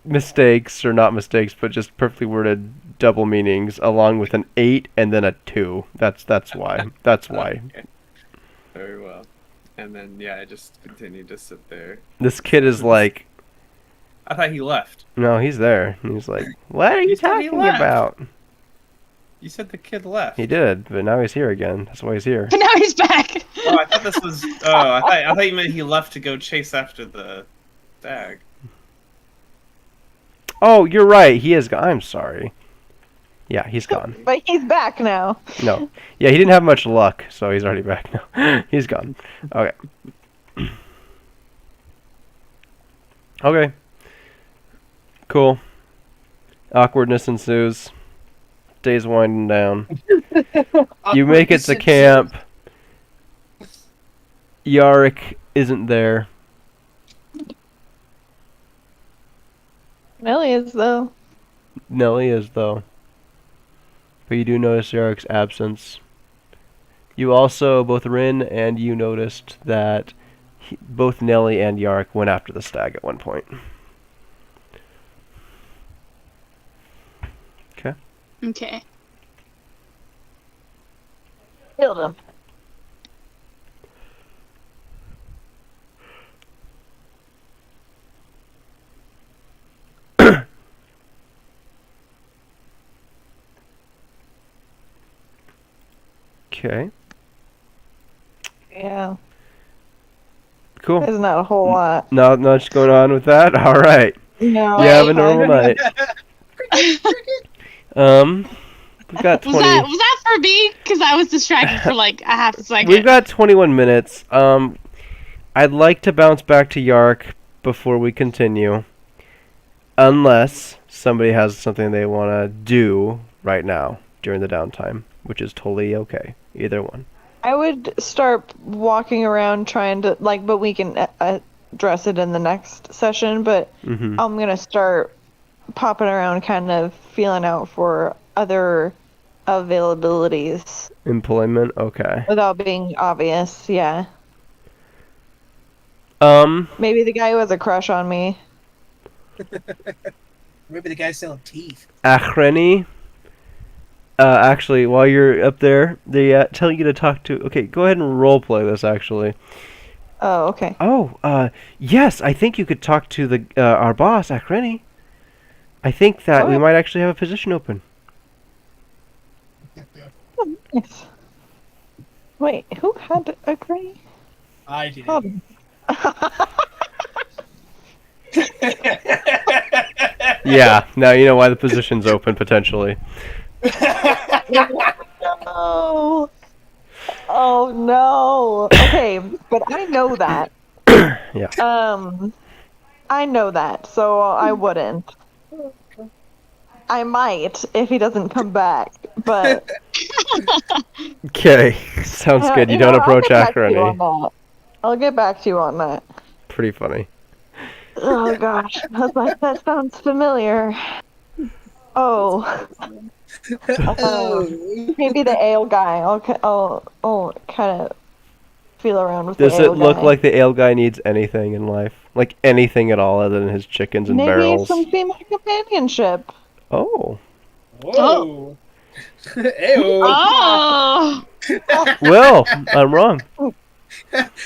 mistakes, or not mistakes, but just perfectly worded double meanings, along with an 8 and then a 2. That's why. That's why. Okay. Very well. And then, yeah, I just continued to sit there. This kid is like, I thought he left. no, he's there. He's like, what are you You said he talking left. about? You said the kid left. He did, but now he's here again. That's why he's here. But now he's back. Oh, I thought this was. Oh, I thought you meant he left to go chase after the stag. Oh, you're right. He is gone. I'm sorry. Yeah, he's gone. But he's back now. No. Yeah, he didn't have much luck, so he's already back now. He's gone. Okay. Okay. Cool. Awkwardness ensues. Day's winding down. You make it to camp. Yarick isn't there. Nelly is though. Nelly is, though. But you do notice Yarick's absence. You also, both Rin and you noticed that both Nelly and Yarick went after the stag at one point. Okay. Okay. Killed him. Okay. Yeah. Cool. There's not a whole lot. Not much going on with that. All right. No. You have a normal night. We've got 20. Was that for me? Because I was distracted for like a half a second. We've got 21 minutes. I'd like to bounce back to Yark before we continue, unless somebody has something they want to do right now during the downtime, which is totally okay. Either one. I would start walking around trying to but we can address it in the next session. But Mm-hmm. I'm gonna start popping around, kind of feeling out for other availabilities Employment. Okay. without being obvious. Yeah, maybe the guy who has a crush on me. Maybe the guy selling teeth. Achreni. Actually, while you're up there, they tell you to talk to. Okay, go ahead and roleplay this. Actually. Oh, okay. Oh, yes. I think you could talk to the our boss, Achreni. I think that we Okay. might actually have a position open. Yes. Wait, who had to agree? I did. Oh. Yeah. Now you know why the position's open potentially. No. Oh no. Okay, but I know that. Yeah. I know that, so I wouldn't. I might if he doesn't come back, but Okay. Sounds good. You don't approach I'll get back to you Achreni. on that. I'll get back to you on that. Pretty funny. Ugh. Oh gosh, I was like, that sounds familiar. Oh, maybe the ale guy. I'll kind of feel around with the Does ale it look guy. like the ale guy needs anything in life? Like anything at all other than his chickens and Maybe barrels? some female companionship. Oh. Whoa. Ayo. Oh, Well, I'm wrong.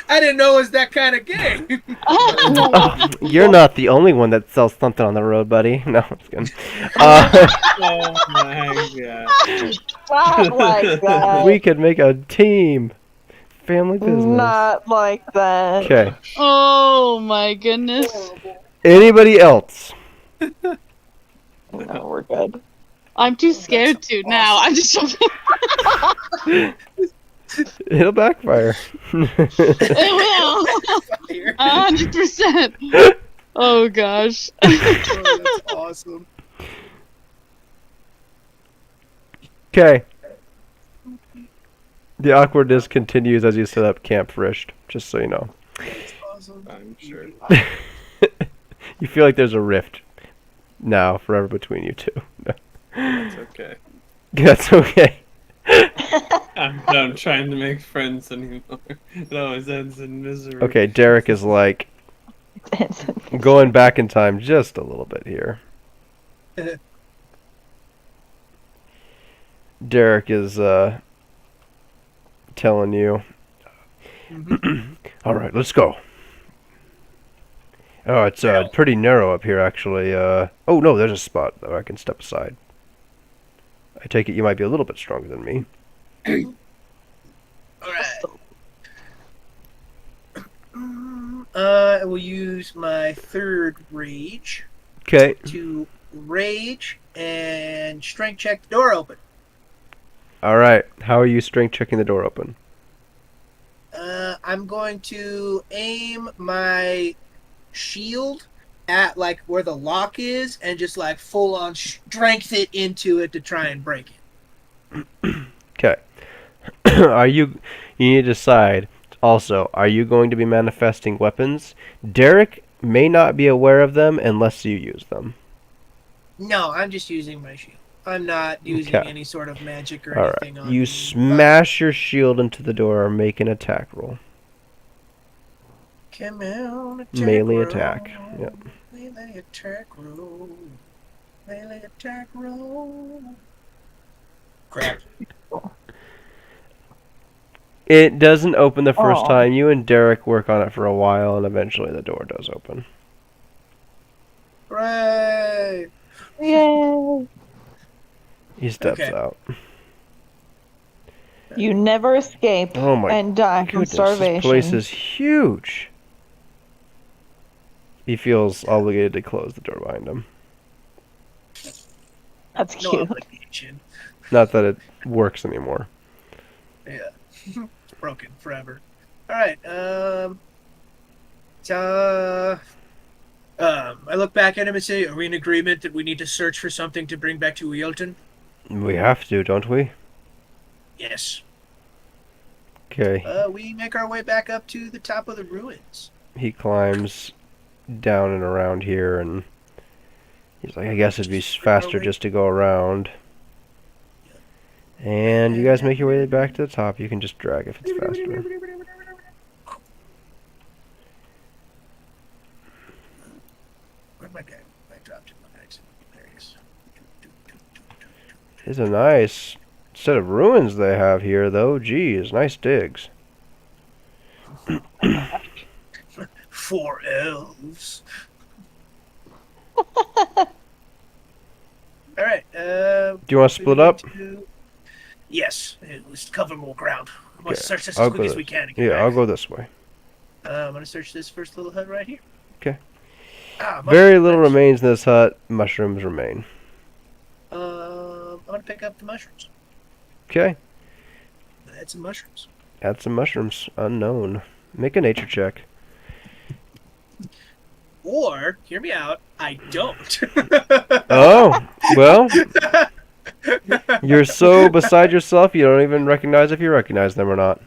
I didn't know it was that kind of game. Oh, you're not the only one that sells something on the road, buddy. No, I'm just kidding. Oh my god. Not like that. We could make a team. Family business. Not like that. Okay. oh my goodness! Anybody else? No, we're good. I'm too scared to now. I'm just joking. It'll backfire. It will. 100%. Oh gosh. Oh, that's awesome. Okay. The awkwardness continues as you set up Camp Frisht, just so you know. That's awesome. I'm sure. You feel like there's a rift now forever between you two. It's okay. That's okay. I'm done trying to make friends anymore. It always ends in misery. Okay, Derek is like going back in time just a little bit here. Derek is telling you, all right, let's go. Oh, it's pretty narrow up here, actually. Oh, no, there's a spot, though. I can step aside. I take it you might be a little bit stronger than me. Alright. I will use my third rage Okay. to rage and strength check the door open. All right. How are you strength checking the door open? I'm going to aim my shield at like where the lock is and just like full on strength it into it to try and break it. Okay. You need to decide also, are you going to be manifesting weapons? Derek may not be aware of them unless you use them. No, I'm just using my shield. I'm not using Okay. any sort of magic or All anything right. on You the smash your shield into the door or make an attack roll. Come on, attack Melee roll. attack. Yep. Melee attack roll. Melee attack roll. Crap. It doesn't open the first Aw. time. You and Derek work on it for a while, and eventually the door does open. Right. Yay! He steps Okay. out. You never escape Oh my and die from goodness, starvation. this place is huge. He feels obligated to close the door behind him. That's No cute. obligation. Not that it works anymore. Yeah. It's broken forever. Alright, I look back at him and say, are we in agreement that we need to search for something to bring back to Uilton? We have to, don't we? Yes. Okay. We make our way back up to the top of the ruins. He climbs down and around here, and he's like, I guess it'd be faster just to go around. And you guys make your way back to the top. You can just drag if it's faster. Where'd my guy? I dropped him. There he is. It's a nice set of ruins they have here, though. Geez, nice digs. 4 elves. Alright, Do you want to split up? Yes, let's cover more ground. Let's Okay, search this I'll as quick go as this- we can. And get Yeah, back. I'll go this way. I'm gonna search this first little hut right here. Okay. mushroom Very little plants. remains in this hut. Mushrooms remain. I'm gonna pick up the mushrooms. Okay. Add some mushrooms. Add some mushrooms. Unknown. Make a nature check. Or, hear me out, I don't. Oh, well, you're so beside yourself you don't even recognize if you recognize them or not.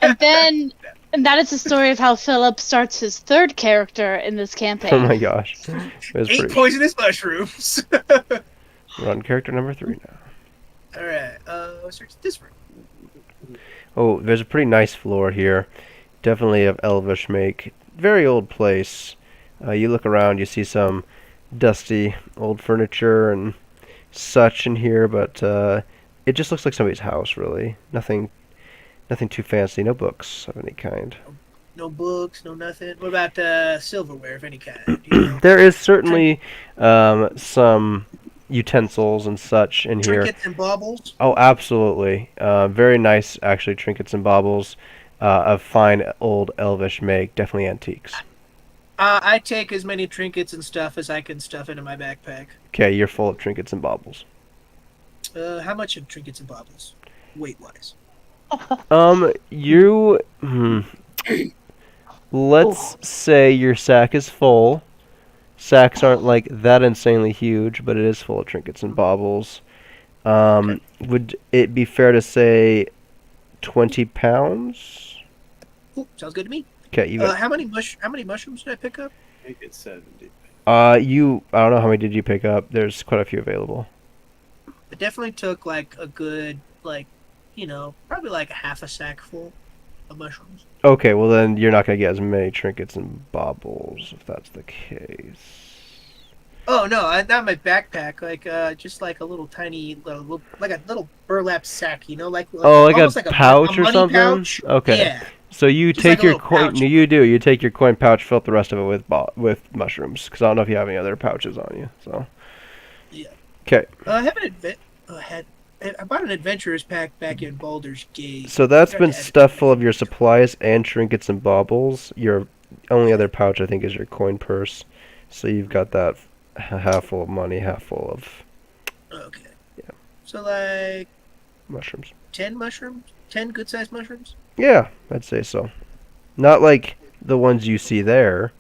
And then And that is the story of how Philip starts his third character in this campaign. Oh my gosh. It was 8 pretty. poisonous mushrooms. We're on character number 3 now. All right. Let's search this room. Oh, there's a pretty nice floor here. Definitely of elvish make. Very old place. You look around, you see some dusty old furniture and such in here, but it just looks like somebody's house, really. Nothing too fancy. No books of any kind. No books, no nothing. What about silverware of any kind? Do you know? There is certainly some utensils and such in here. Trinkets and baubles. Oh, absolutely. Very nice, actually, trinkets and baubles of fine old elvish make. Definitely antiques. I take as many trinkets and stuff as I can stuff into my backpack. Okay, you're full of trinkets and baubles. How much of trinkets and baubles, weight-wise? Let's say your sack is full. Sacks aren't like that insanely huge, but it is full of trinkets and baubles. Would it be fair to say 20 pounds? Ooh, sounds good to me. Okay, you got. How many mushrooms did I pick up? I think it's 70. I don't know how many did you pick up. There's quite a few available. It definitely took like a good, probably like a half a sack full of mushrooms. Okay, well then you're not gonna get as many trinkets and baubles if that's the case. Oh no, not my backpack. Just like a little tiny, like a little burlap sack. Like almost a like pouch a or money something. Pouch. Okay. Yeah. So you Just take like a your little coin. pouch. No, you do. You take your coin pouch, fill up the rest of it with mushrooms. Because I don't know if you have any other pouches on you. So. Yeah. Okay. I have I bought an adventurer's pack back in Baldur's Gate. So that's been Forgot to add it. stuffed full of your supplies and trinkets and baubles. Your only other pouch, I think, is your coin purse. So you've got that half full of money, half full of Okay. Yeah. So like mushrooms. 10 mushrooms? 10 good-sized mushrooms? Yeah, I'd say so. Not like the ones you see there.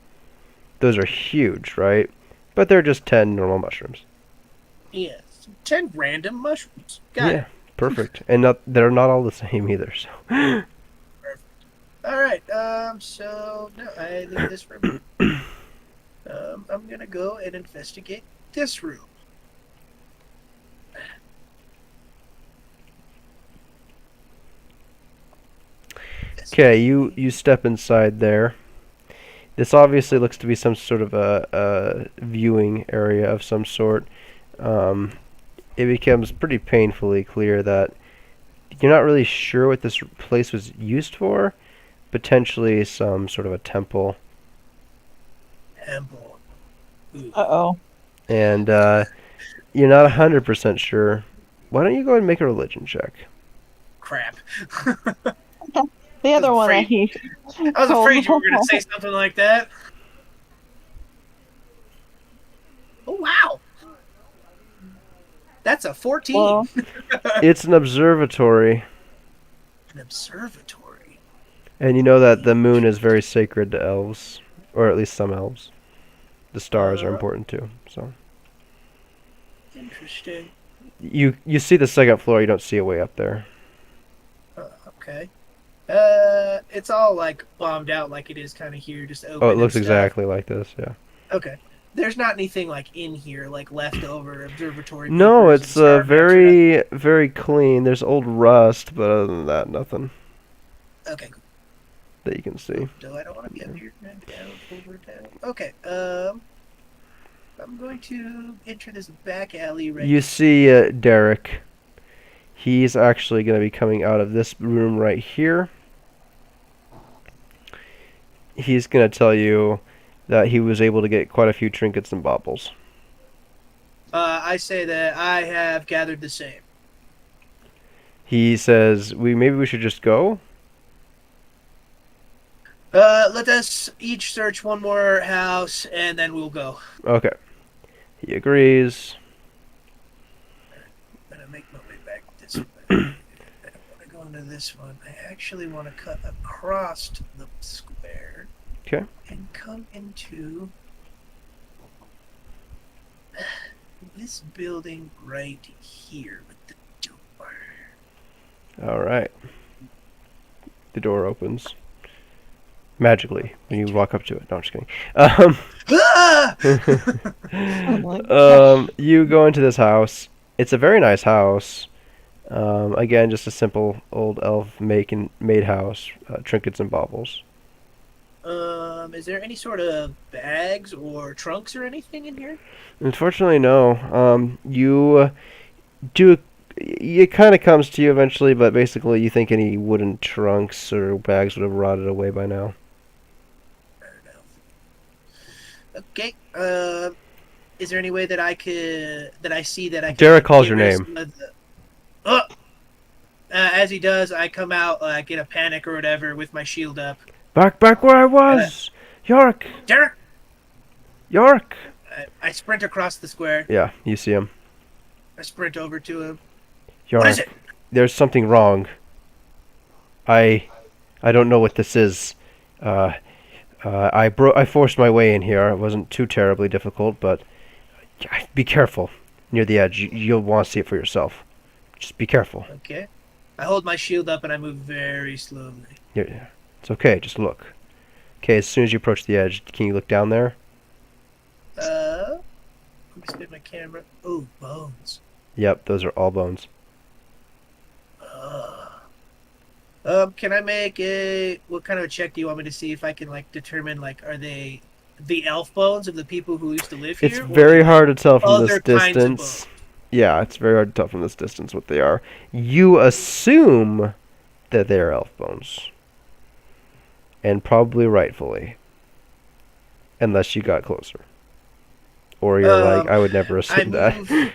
Those are huge, right? But they're just 10 normal mushrooms. Yes. 10 random mushrooms. Got Yeah, it. perfect. And they're not all the same either. So. All right. So no, I leave this room. I'm gonna go and investigate this room. Okay, you step inside there. This obviously looks to be some sort of a viewing area of some sort. It becomes pretty painfully clear that you're not really sure what this place was used for. Potentially some sort of a temple. Temple. Uh-oh. And you're not 100% sure. Why don't you go ahead and make a religion check? Crap. The other one afraid- he I was afraid you were gonna say something like that. Oh wow. That's a 14. Well, It's an observatory. An observatory. And you know that the moon is very sacred to elves. Or at least some elves. The stars are important too. So Interesting. you see the second floor, you don't see it way up there. Okay. It's all like bombed out like it is kind of here, just open. Oh, it and looks stuff. exactly like this, yeah. Okay. There's not anything like in here, like leftover observatory. No, papers it's and star maps or very, very clean. There's old rust, but other than that, nothing nothing? Okay, cool. that you can see. So I don't want to be up here. Down, over, down. Okay. I'm going to enter this back alley right. You see Derek. He's actually going to be coming out of this room right here. He's going to tell you that he was able to get quite a few trinkets and baubles. I say that I have gathered the same. He says, maybe we should just go? Let us each search one more house, and then we'll go. Okay. He agrees. I'm gonna make my way back this way. I don't want to go into this one. I actually want to cut across the square. Okay. And come into this building right here with the door. All right. The door opens. magically when you walk up to it. No, I'm just kidding. Ah! Oh my gosh. You go into this house. It's a very nice house. Again, just a simple old elf made house, trinkets and baubles. Is there any sort of bags or trunks or anything in here? Unfortunately, no. You do. It kind of comes to you eventually, but basically, you think any wooden trunks or bags would have rotted away by now. Fair enough. Okay. Is there any way that I see that I can? Derek calls get your rid of name. some of the- Oh! As he does, I come out, get a panic or whatever with my shield up. Back where I was! York! Derek! York! I sprint across the square. Yeah, you see him. I sprint over to him. York, What is it? there's something wrong. I don't know what this is. I forced my way in here. It wasn't too terribly difficult, but be careful near the edge. You'll want to see it for yourself. Just be careful. Okay. I hold my shield up and I move very slowly. Yeah, it's okay. Just look. Okay, as soon as you approach the edge, can you look down there? Let me spin my camera. Oh, bones. Yep, those are all bones. Can I make what kind of a check do you want me to see if I can determine are they the elf bones of the people who used to live here? It's very hard to tell from this other kinds of distance. Yeah, it's very hard to tell from this distance what they are. You assume that they are elf bones. And probably rightfully. Unless you got closer. Or you're like, I would never assume that.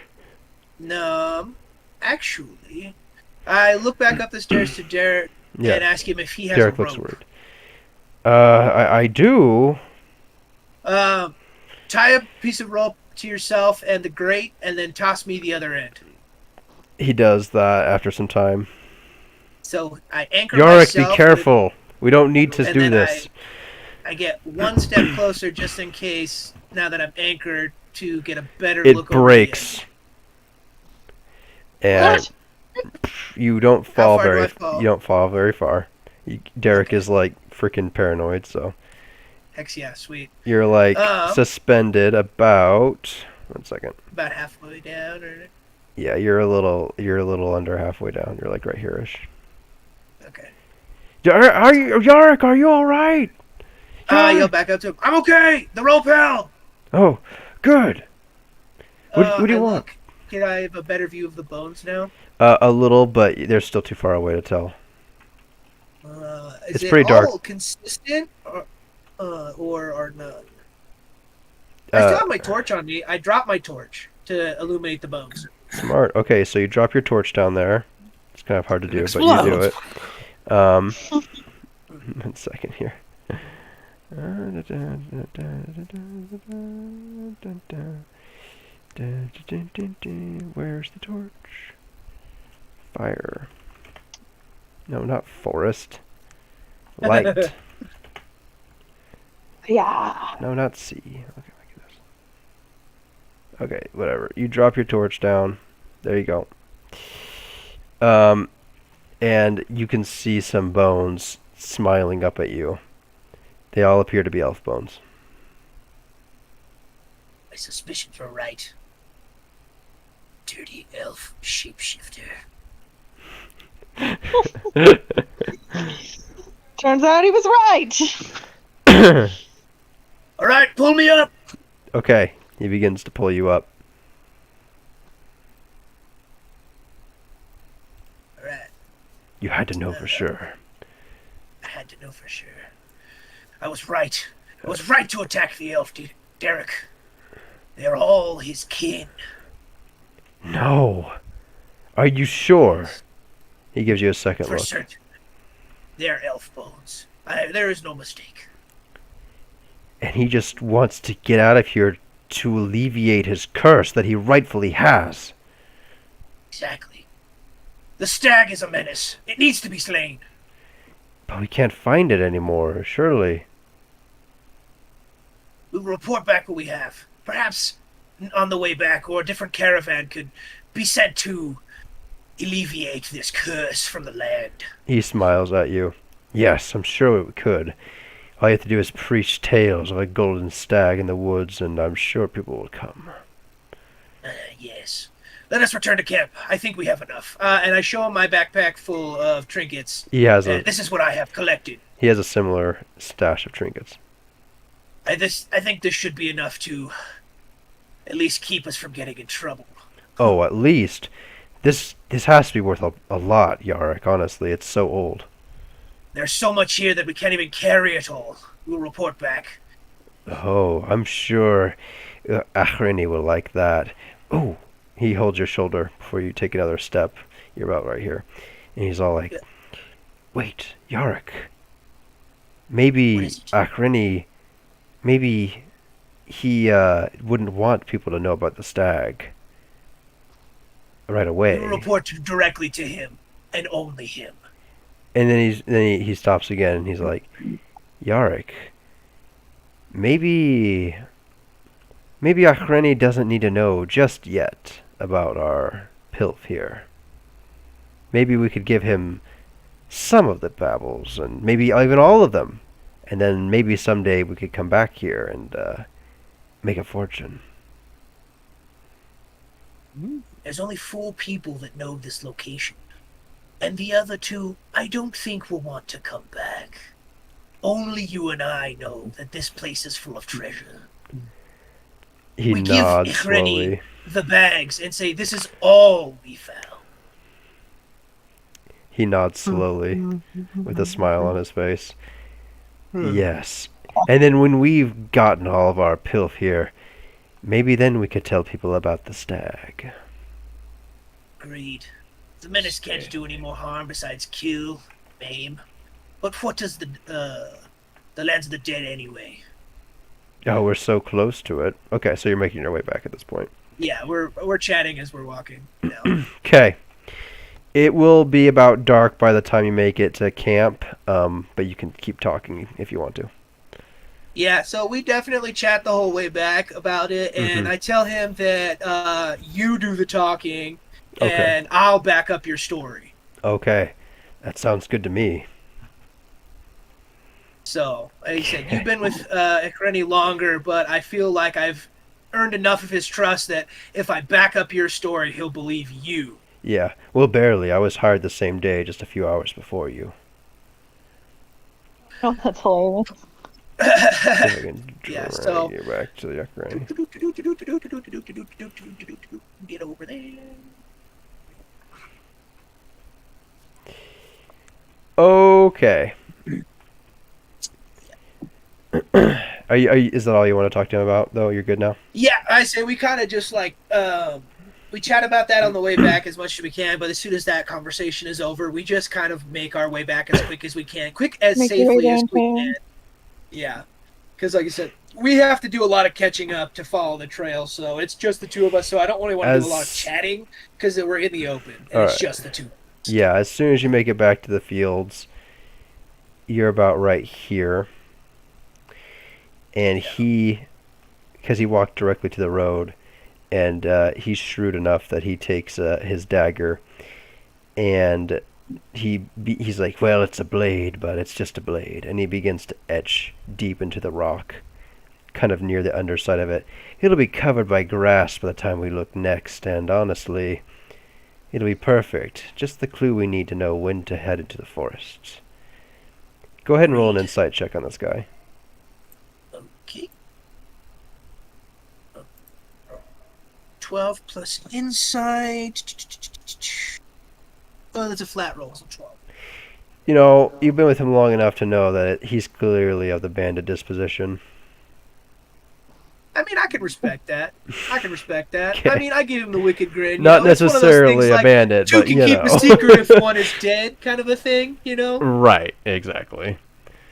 No, actually, I look back up the stairs to Derek and ask him if he has Derek a rope. looks worried. I do. Tie a piece of rope to yourself and the grate, and then toss me the other end. He does that after some time. So I anchor Yorick, myself. be careful. We don't need to and do then this. I get one step closer just in case, now that I'm anchored, to get a better It look over the breaks. And What? you don't How fall far do very. I fall? You don't fall very far. Derek is like freaking paranoid, so Heck yeah, sweet. you're like suspended about. 1 second. About halfway down, or Yeah, you're a little under halfway down. You're like right here-ish. okay. Yorick, are you all right? I yell back up to him. I'm okay. The rope held. Oh, good. What do you want? Look, can I have a better view of the bones now? A little, but they're still too far away to tell. Is It's it pretty dark. all consistent, or none? I still have my torch on me. I dropped my torch to illuminate the bones. Smart. Okay, so you drop your torch down there. It's kind of hard to do, but you do it. 1 second here. Where's the torch? Fire. No, not forest. Light. Yeah. No, not sea. Okay, my goodness. Okay, whatever. You drop your torch down. There you go. And you can see some bones smiling up at you. They all appear to be elf bones. My suspicions were right. Dirty elf shapeshifter. Turns out he was right. All right, pull me up. Okay, he begins to pull you up. All right. You had to know for sure. I had to know for sure. I was right. I was right to attack the elf, Derek. They're all his kin. No. Are you sure? He gives you a second For look. certain. They're elf bones. There is no mistake. And he just wants to get out of here to alleviate his curse that he rightfully has. Exactly. The stag is a menace. It needs to be slain. But we can't find it anymore, surely. We'll report back what we have. Perhaps on the way back, or a different caravan could be sent to alleviate this curse from the land. He smiles at you. Yes, I'm sure we could. All you have to do is preach tales of a golden stag in the woods, and I'm sure people will come. Yes. Let us return to camp. I think we have enough. And I show him my backpack full of trinkets. He has This is what I have collected. He has a similar stash of trinkets. I think this should be enough to at least keep us from getting in trouble. Oh, at least. This has to be worth a lot, Yarrick, honestly. It's so old. There's so much here that we can't even carry it all. We'll report back. Oh, I'm sure Achrini will like that. Oh, he holds your shoulder before you take another step. You're about right here. And he's all like, wait, Yarrick. Maybe Achrini, maybe he wouldn't want people to know about the stag right away. We'll report directly to him, and only him. And then he stops again, and he's like, Yarrick, maybe Achrini doesn't need to know just yet about our pilf here. Maybe we could give him some of the babbles, and maybe even all of them. And then maybe someday we could come back here and make a fortune. There's only 4 people that know this location. And the other 2, I don't think will want to come back. Only you and I know that this place is full of treasure. He we nods give Ikreni slowly. the bags and say, this is all we found. He nods slowly with a smile on his face. Yes. And then when we've gotten all of our pilf here, maybe then we could tell people about the stag. Agreed. The menace can't do any more harm besides kill, maim. But what does the lands of the dead anyway? Oh, we're so close to it. Okay, so you're making your way back at this point. Yeah, we're chatting as we're walking now. Okay. It will be about dark by the time you make it to camp, but you can keep talking if you want to. Yeah, so we definitely chat the whole way back about it, and I tell him that you do the talking, and I'll back up your story. Okay. That sounds good to me. So, like I said, you've been with Ikreni longer, but I feel like I've earned enough of his trust that if I back up your story, he'll believe you. Yeah. Well, barely. I was hired the same day, just a few hours before you. Oh, that's hilarious. See if I can Yeah, drag so- you back to the Ukraine. Get over there. Okay. Are you, is that all you want to talk to him about, though? You're good now? Yeah, I say we kind of just like we chat about that on the way back as much as we can, but as soon as that conversation is over, we just kind of make our way back as quick as we can, as Make your way safely as we downtown. can. Yeah, because like I said, we have to do a lot of catching up to follow the trail, so it's just the 2 of us. So I don't really want to do a lot of chatting because we're in the open and it's just the 2. Yeah, as soon as you make it back to the fields, you're about right here. And because he walked directly to the road, and he's shrewd enough that he takes his dagger, and he's like, well, it's a blade, but it's just a blade. And he begins to etch deep into the rock, kind of near the underside of it. It'll be covered by grass by the time we look next, and honestly, it'll be perfect. Just the clue we need to know when to head into the forests. Go ahead and roll an insight check on this guy. Okay. 12 plus insight. Oh, that's a flat roll, so 12. You know, you've been with him long enough to know that he's clearly of the bandit disposition. I mean, I can respect that. Okay. I mean, I give him the wicked grin. Not It's one of those necessarily things a like, bandit, 2 but can you keep know. a secret if one is dead, kind of a thing, you know? Right, exactly.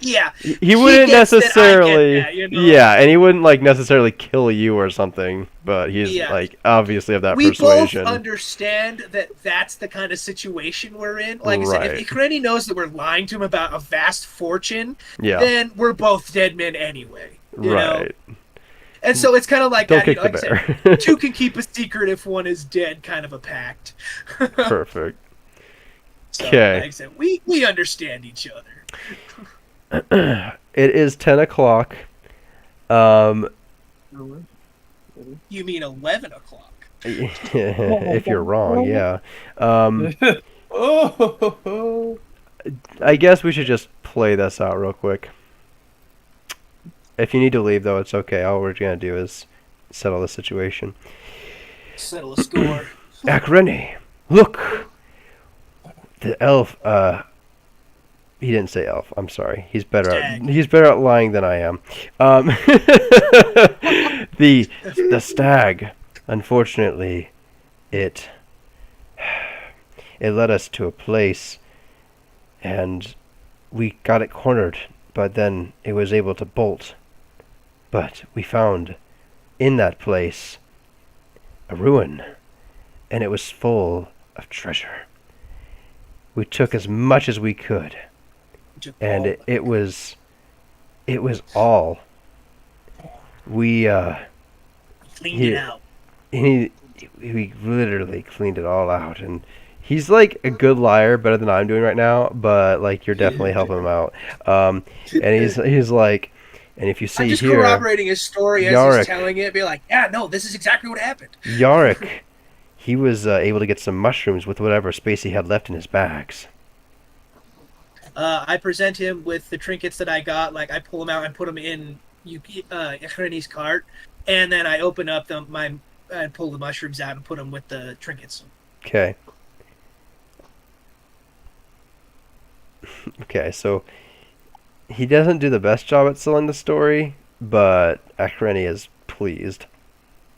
Yeah. He wouldn't gets that, I get necessarily, that, you know? yeah, and he wouldn't like necessarily kill you or something, but he's Yeah. like obviously of that We persuasion. both understand that that's the kind of situation we're in. Like I said, Right. if Ikreni knows that we're lying to him about a vast fortune, Yeah, then we're both dead men anyway. You know? right. And so it's kind of like, Don't that, kick like the I bear. said, 2 can keep a secret if one is dead, kind of a pact. Perfect. So, Okay. like I said, we understand each other. It is 10 o'clock. Um, You mean 11 o'clock? if you're wrong, yeah. Oh, I guess we should just play this out real quick. If you need to leave, though, it's okay. All we're going to do is settle the situation. Settle a score. Akreni, look! The elf, he didn't say elf. I'm sorry. He's better Stag. he's better at lying than I am. The stag, unfortunately, it led us to a place, and we got it cornered, but then it was able to bolt. But we found in that place a ruin, and it was full of treasure. We took as much as we could, and it was all. We cleaned it out. we literally cleaned it all out, and he's like a good liar, better than I'm doing right now. But like, you're definitely helping him out. And he's like, and if you see I'm just here, corroborating his story as Yarick. he's telling it. Be like, yeah, no, this is exactly what happened. Yarick, he was able to get some mushrooms with whatever space he had left in his bags. I present him with the trinkets that I got. Like, I pull them out and put them in Akreni's cart, and then I open up and pull the mushrooms out and put them with the trinkets. Okay. Okay, so he doesn't do the best job at selling the story, but Akreni is pleased.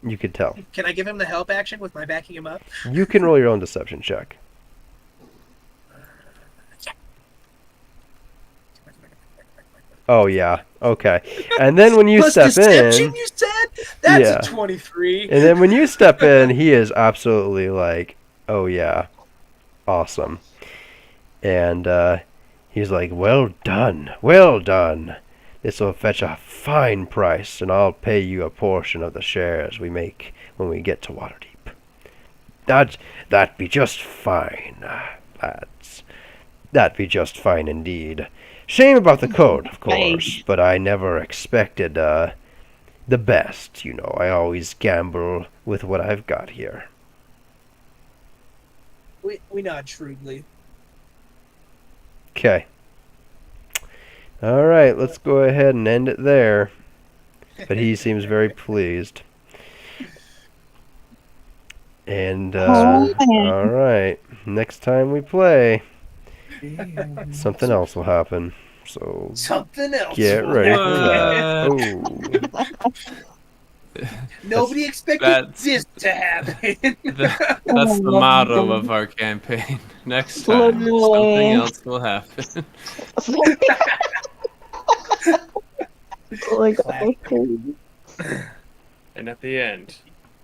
You could tell. Can I give him the help action with my backing him up? You can roll your own deception check. Oh yeah, okay. And then when you Plus step deception, in, you said? That's Yeah. a 23. and then when you step in, he is absolutely like, "Oh yeah, awesome." And he's like, "Well done, well done. This will fetch a fine price, and I'll pay you a portion of the shares we make when we get to Waterdeep. That'd be just fine, lads. That'd be just fine indeed. Shame about the code, of course, but I never expected the best. You know, I always gamble with what I've got here." We nod shrewdly. Okay. All right, let's go ahead and end it there. But he seems very pleased. And all right, next time we play, something else will happen. So Something else. get will ready for happen. that. Oh, Nobody expected this to happen. That's the motto of our campaign. Next time, something else will happen. Like, Classic. okay. and at the end,